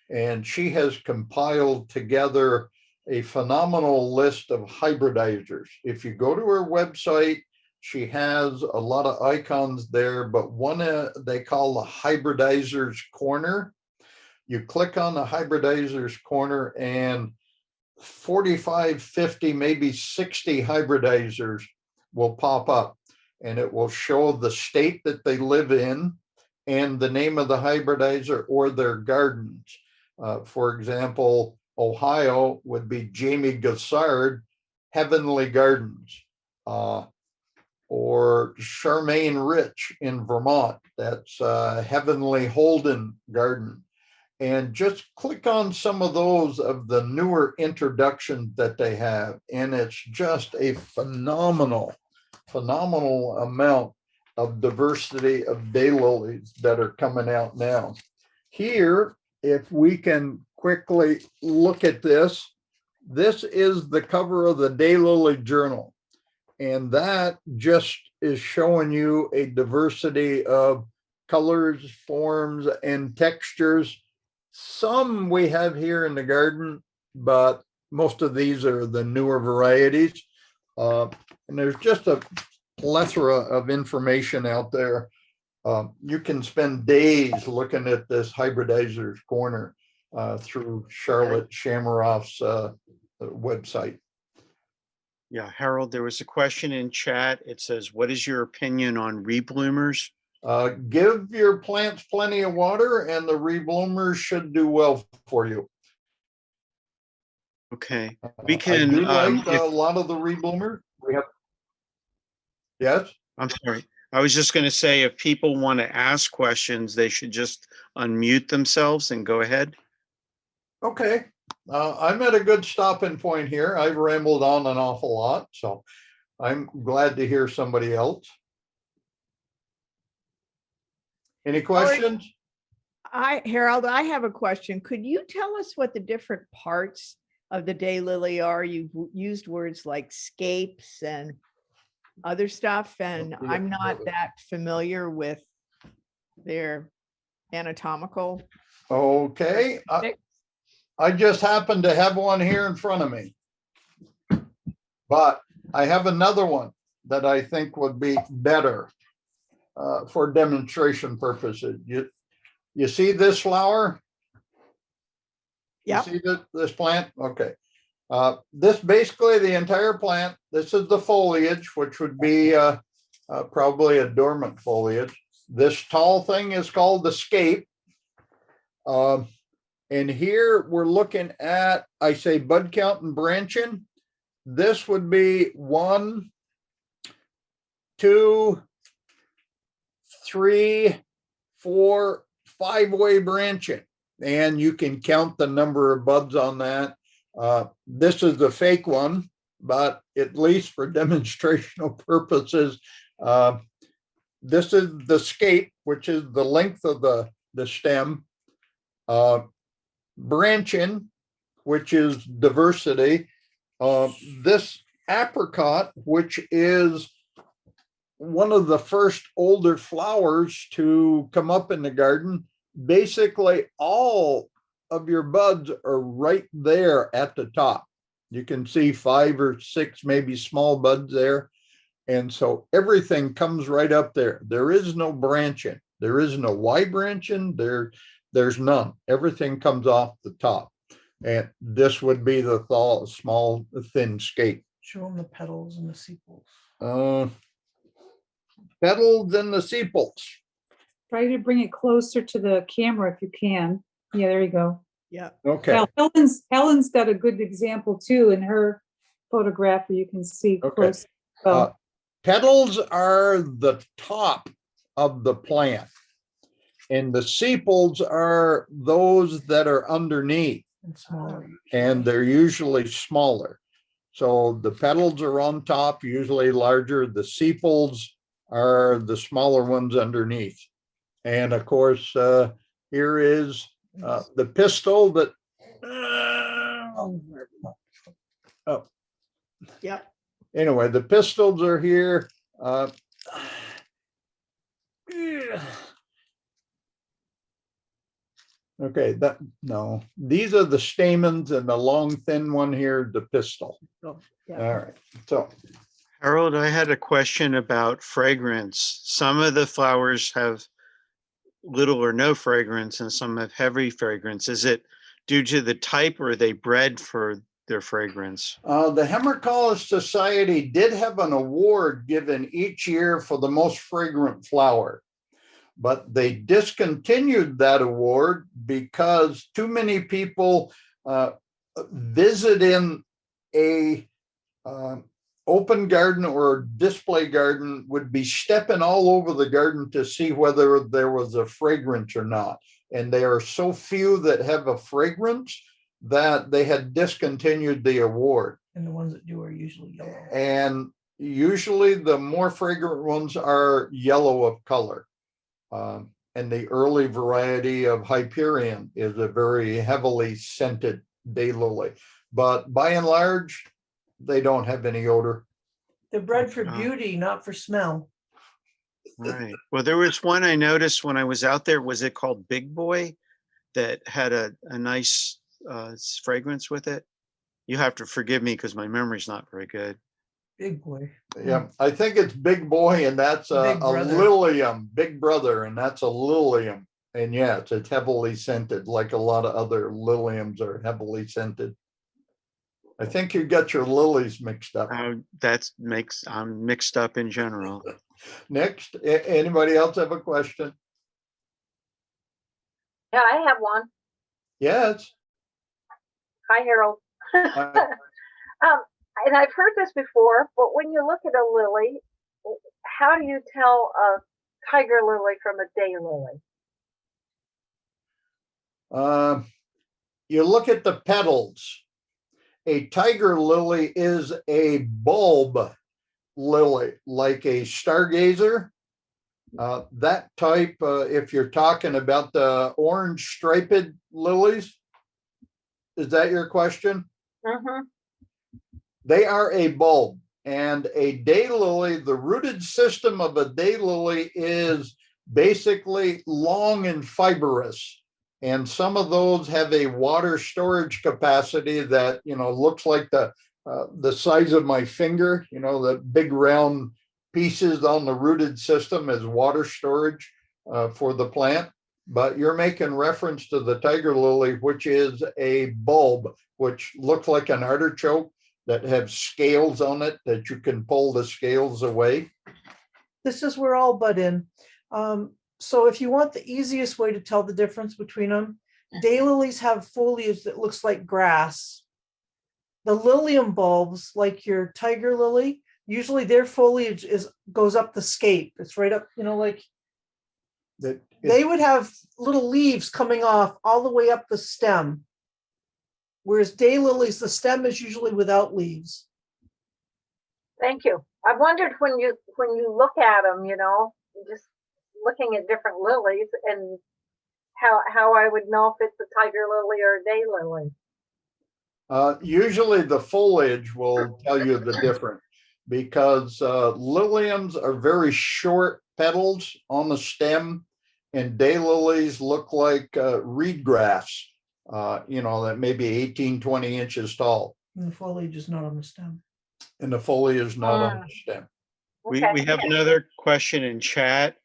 And she has compiled together a phenomenal list of hybridizers. If you go to her website, she has a lot of icons there, but one they call the Hybridizers Corner. You click on the Hybridizers Corner and 45, 50, maybe 60 hybridizers will pop up, and it will show the state that they live in and the name of the hybridizer or their gardens. For example, Ohio would be Jamie Gassard, Heavenly Gardens, or Charmaine Rich in Vermont, that's Heavenly Holden Garden. And just click on some of those of the newer introductions that they have. And it's just a phenomenal amount of diversity of daylilies that are coming out now. Here, if we can quickly look at this, this is the cover of the Daylily Journal. And that just is showing you a diversity of colors, forms, and textures. Some we have here in the garden, but most of these are the newer varieties. And there's just a plethora of information out there. You can spend days looking at this Hybridizers Corner through Charlotte Shamaroff's website. Yeah, Harold, there was a question in chat. It says, what is your opinion on rebloomers? Give your plants plenty of water and the rebloomers should do well for you. Okay, we can. I do like a lot of the rebloomers. We have. Yes? I'm sorry. I was just going to say, if people want to ask questions, they should just unmute themselves and go ahead. Okay. I'm at a good stopping point here. I've rambled on an awful lot, so I'm glad to hear somebody else. Any questions? Harold, I have a question. Could you tell us what the different parts of the daylily are? You've used words like scapes and other stuff, and I'm not that familiar with their anatomical. Okay. I just happen to have one here in front of me, but I have another one that I think would be better for demonstration purposes. You see this flower? Yeah. You see this plant? Okay. This basically the entire plant. This is the foliage, which would be probably a dormant foliage. This tall thing is called the scape. And here we're looking at, I say bud count and branching. This would be 1, 2, 3, 4, 5-way branching. And you can count the number of buds on that. This is the fake one, but at least for demonstrational purposes, this is the scape, which is the length of the stem. Branching, which is diversity. This apricot, which is one of the first older flowers to come up in the garden. Basically, all of your buds are right there at the top. You can see 5 or 6 maybe small buds there. And so everything comes right up there. There is no branching. There is no Y branching. There's none. Everything comes off the top. And this would be the small, thin scape. Show them the petals and the sepals. Petals and the sepals. Try to bring it closer to the camera if you can. Yeah, there you go. Yeah. Okay. Now, Helen's got a good example too in her photograph that you can see Okay. close. So, Petals are the top of the plant, and the sepals are those that are underneath, And smaller. and they're usually smaller. So the petals are on top, usually larger. The sepals are the smaller ones underneath. And of course, here is the pistil that. Oh. Yep. Anyway, the pistils are here. Okay, these are the stamens, and the long thin one here, the pistil. Oh, yeah. All right, so Harold, I had a question about fragrance. Some of the flowers have little or no fragrance and some have heavy fragrance. Is it due to the type, or are they bred for their fragrance? the Hemercalis Society did have an award given each year for the most fragrant flower, but they discontinued that award because too many people visit in a open garden or display garden would be stepping all over the garden to see whether there was a fragrance or not. And there are so few that have a fragrance that they had discontinued the award. And the ones that do are usually yellow. And usually the more fragrant ones are yellow of color. And the early variety of Hyperion is a very heavily scented daylily. But by and large, they don't have any odor. They're bred for beauty, not for smell. Right. Well, there was one I noticed when I was out there. Was it called Big Boy? That had a nice fragrance with it. You have to forgive me because my memory's not very good. Big Boy. Yeah, I think it's Big Boy, and that's a lilium, Big Brother, and that's a lilium. And yeah, it's heavily scented, like a lot of other liliums are heavily scented. I think you got your lilies mixed up. I'm mixed up in general. Next, anybody else have a question? Yeah, I have one. Yes. Hi, Harold. And I've heard this before, but when you look at a lily, how do you tell a tiger lily from a daylily? You look at the petals. A tiger lily is a bulb lily, like a stargazer. That type, if you're talking about the orange striped lilies, is that your question? Mm-hmm. They are a bulb, and a daylily, the rooted system of a daylily is basically long and fibrous. And some of those have a water storage capacity that, looks like the size of my finger, the big round pieces on the rooted system as water storage for the plant. But you're making reference to the tiger lily, which is a bulb, which looks like an artichoke that have scales on it that you can pull the scales away. This is where all bud in. So if you want the easiest way to tell the difference between them, daylilies have foliage that looks like grass. The lilium bulbs, like your tiger lily, usually their foliage goes up the scape. It's right up, they would have little leaves coming off all the way up the stem. Whereas daylilies, the stem is usually without leaves. Thank you. I wondered when you look at them, just looking at different lilies, and how I would know if it's a tiger lily or a daylily. Usually the foliage will tell you the difference. because liliums are very short petals on the stem, and daylilies look like reed grass, that may be 18, 20 inches tall. And the foliage is not on the stem. And the foliage is not on the stem. We have another question in chat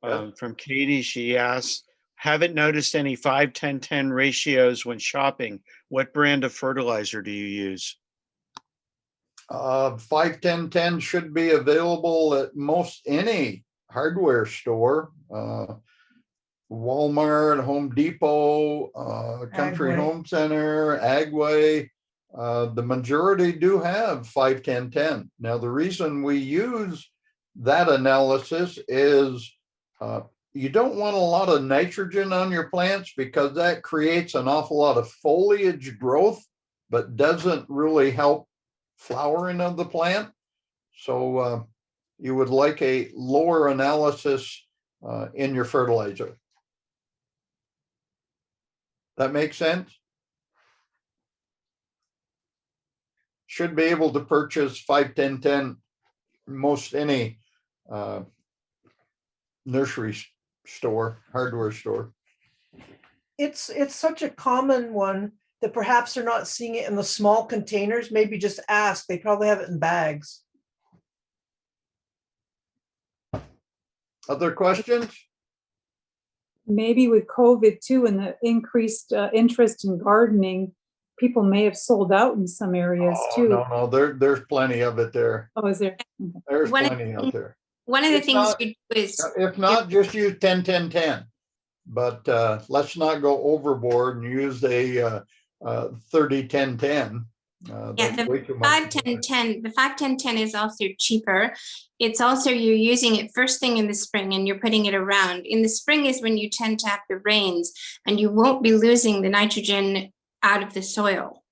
Yes. from Katie. She asks, haven't noticed any 5-10-10 ratios when shopping. What brand of fertilizer do you use? 5-10-10 should be available at most any hardware store. Walmart, Home Depot, Country Agway. Home Center, Agway. The majority do have 5-10-10. Now, the reason we use that analysis is you don't want a lot of nitrogen on your plants because that creates an awful lot of foliage growth, but doesn't really help flowering of the plant. So you would like a lower analysis in your fertilizer. That makes sense? Should be able to purchase 5-10-10 most any nursery store, hardware store. It's such a common one that perhaps they're not seeing it in the small containers. Maybe just ask. They probably have it in bags. Other questions? Maybe with COVID too and the increased interest in gardening, people may have sold out in some areas too. No, there's plenty of it there. Oh, is there? There's One of plenty out there. One of the It's things not- you do is, If not, just use 10-10-10. But let's not go overboard and use a 30-10-10. yeah, That's way the too much. 5-10-10, the 5-10-10 is also cheaper. It's also, you're using it first thing in the spring and you're putting it around. In the spring is when you tend to have the rains and you won't be losing the nitrogen out of the soil.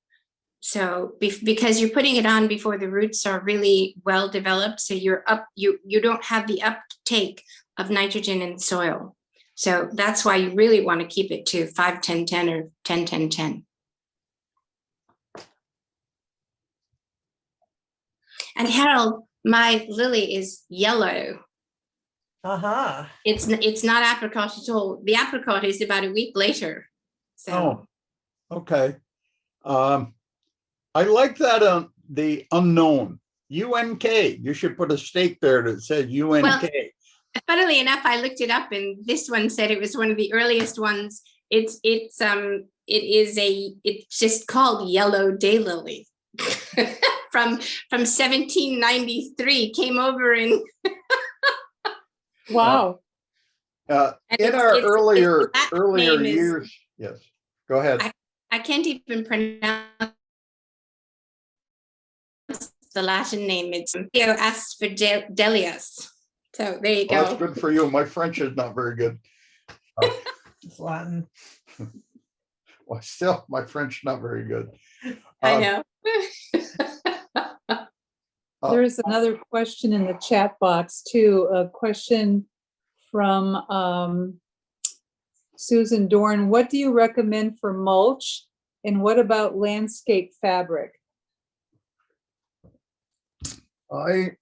So because you're putting it on before the roots are really well developed, so you're up, you don't have the uptake of nitrogen in the soil. So that's why you really want to keep it to 5-10-10 or 10-10-10. And Harold, my lily is yellow. Uh-huh. It's not apricot at all. The apricot is about a week later. So Okay. I like that the unknown. UNK. You should put a stake there that says UNK. Well, funnily enough, I looked it up and this one said it was one of the earliest ones. It's just called yellow daylily. from 1793, came over in Wow. In our earlier name is- years. Yes, go ahead. I can't even pronounce the Latin name. It's Theo Asphodelias. So there you Well, that's go. good for you. My French is not very good. It's Latin. Well, still, my French not very good. I know. There's another question in the chat box too, a question from Susan Dorn. What do you recommend for mulch? And what about landscape fabric? I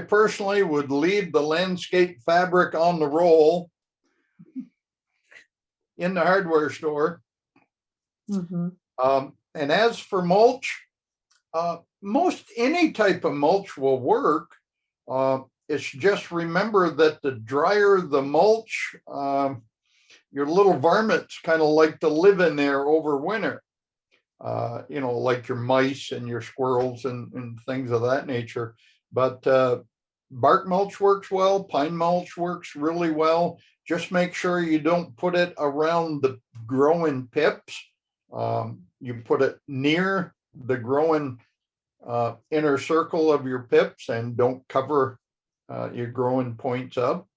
personally would leave the landscape fabric on the roll in the hardware store. Mhm. And as for mulch, most any type of mulch will work. It's just remember that the drier the mulch, your little varmints kind of like to live in there over winter. Like your mice and your squirrels and things of that nature. But bark mulch works well. Pine mulch works really well. Just make sure you don't put it around the growing pips. You put it near the growing inner circle of your pips and don't cover your growing points up.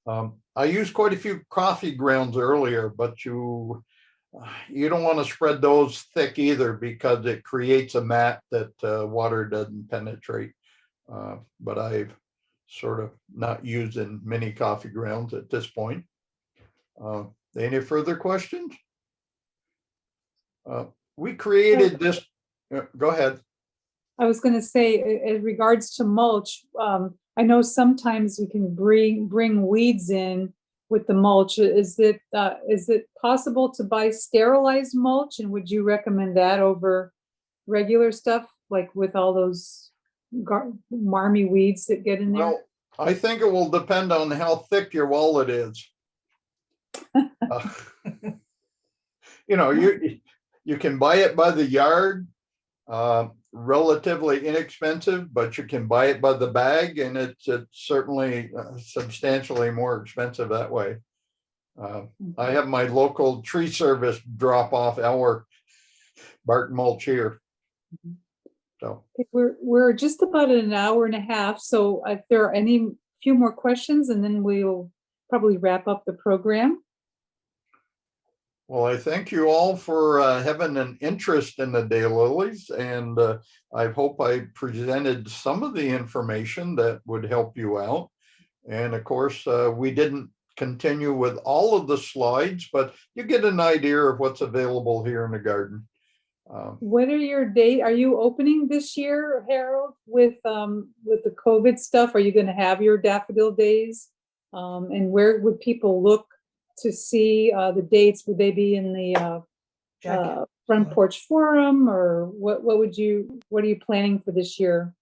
I used quite a few coffee grounds earlier, but you don't want to spread those thick either because it creates a mat that water doesn't penetrate. But I've sort of not using many coffee grounds at this point. Any further questions? We created this. Go ahead. I was going to say, in regards to mulch, I know sometimes we can bring weeds in with the mulch. Is it possible to buy sterilized mulch, and would you recommend that over regular stuff, like with all those marmy weeds that get in there? Well, I think it will depend on how thick your wallet is. You know, you can buy it by the yard, relatively inexpensive, but you can buy it by the bag, and it's certainly substantially more expensive that way. I have my local tree service drop off our bark mulch here. So we're just about an hour and a half. So if there are any few more questions, and then we'll probably wrap up the program. Well, I thank you all for having an interest in the daylilies, and I hope I presented some of the information that would help you out. And of course, we didn't continue with all of the slides, but you get an idea of what's available here in the garden. What are your date? Are you opening this year, Harold, with the COVID stuff? Are you going to have your daffodil days? And where would people look to see the dates? Would they be in the front porch forum, or what are you planning for this year?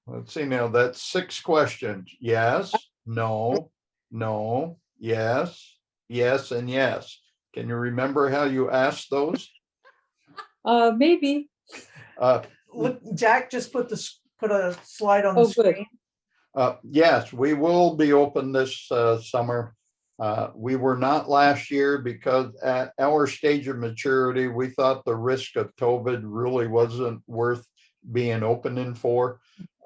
Let's see now, that's 6 questions. Yes, no, no, yes, yes, and yes. Can you remember how you asked those? Maybe. Look, Jack just put a slide on the Oh, good. screen. Yes, we will be open this summer. We were not last year because at our stage of maturity, we thought the risk of COVID really wasn't worth being opening for.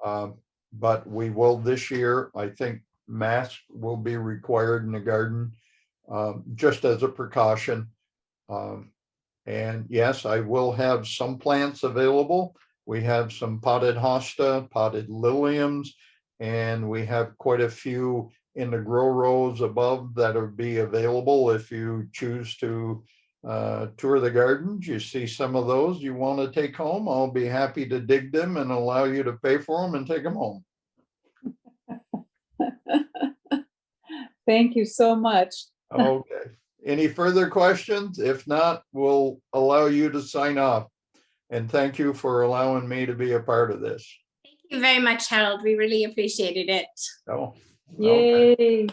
But we will this year. I think masks will be required in the garden, just as a precaution. And yes, I will have some plants available. We have some potted hosta, potted liliums, and we have quite a few in the grow rows above that will be available if you choose to tour the gardens. You see some of those you want to take home, I'll be happy to dig them and allow you to pay for them and take them home. Thank you so much. Okay. Any further questions? If not, we'll allow you to sign off. And thank you for allowing me to be a part of this. Thank you very much, Harold. We really appreciated it. Oh, Yay. okay.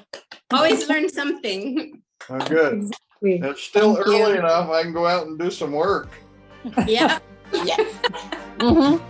Always learn something. Oh, good. Exactly. It's still Thank early you. enough. I can go out and do some work. Yeah. Yeah. Mhm.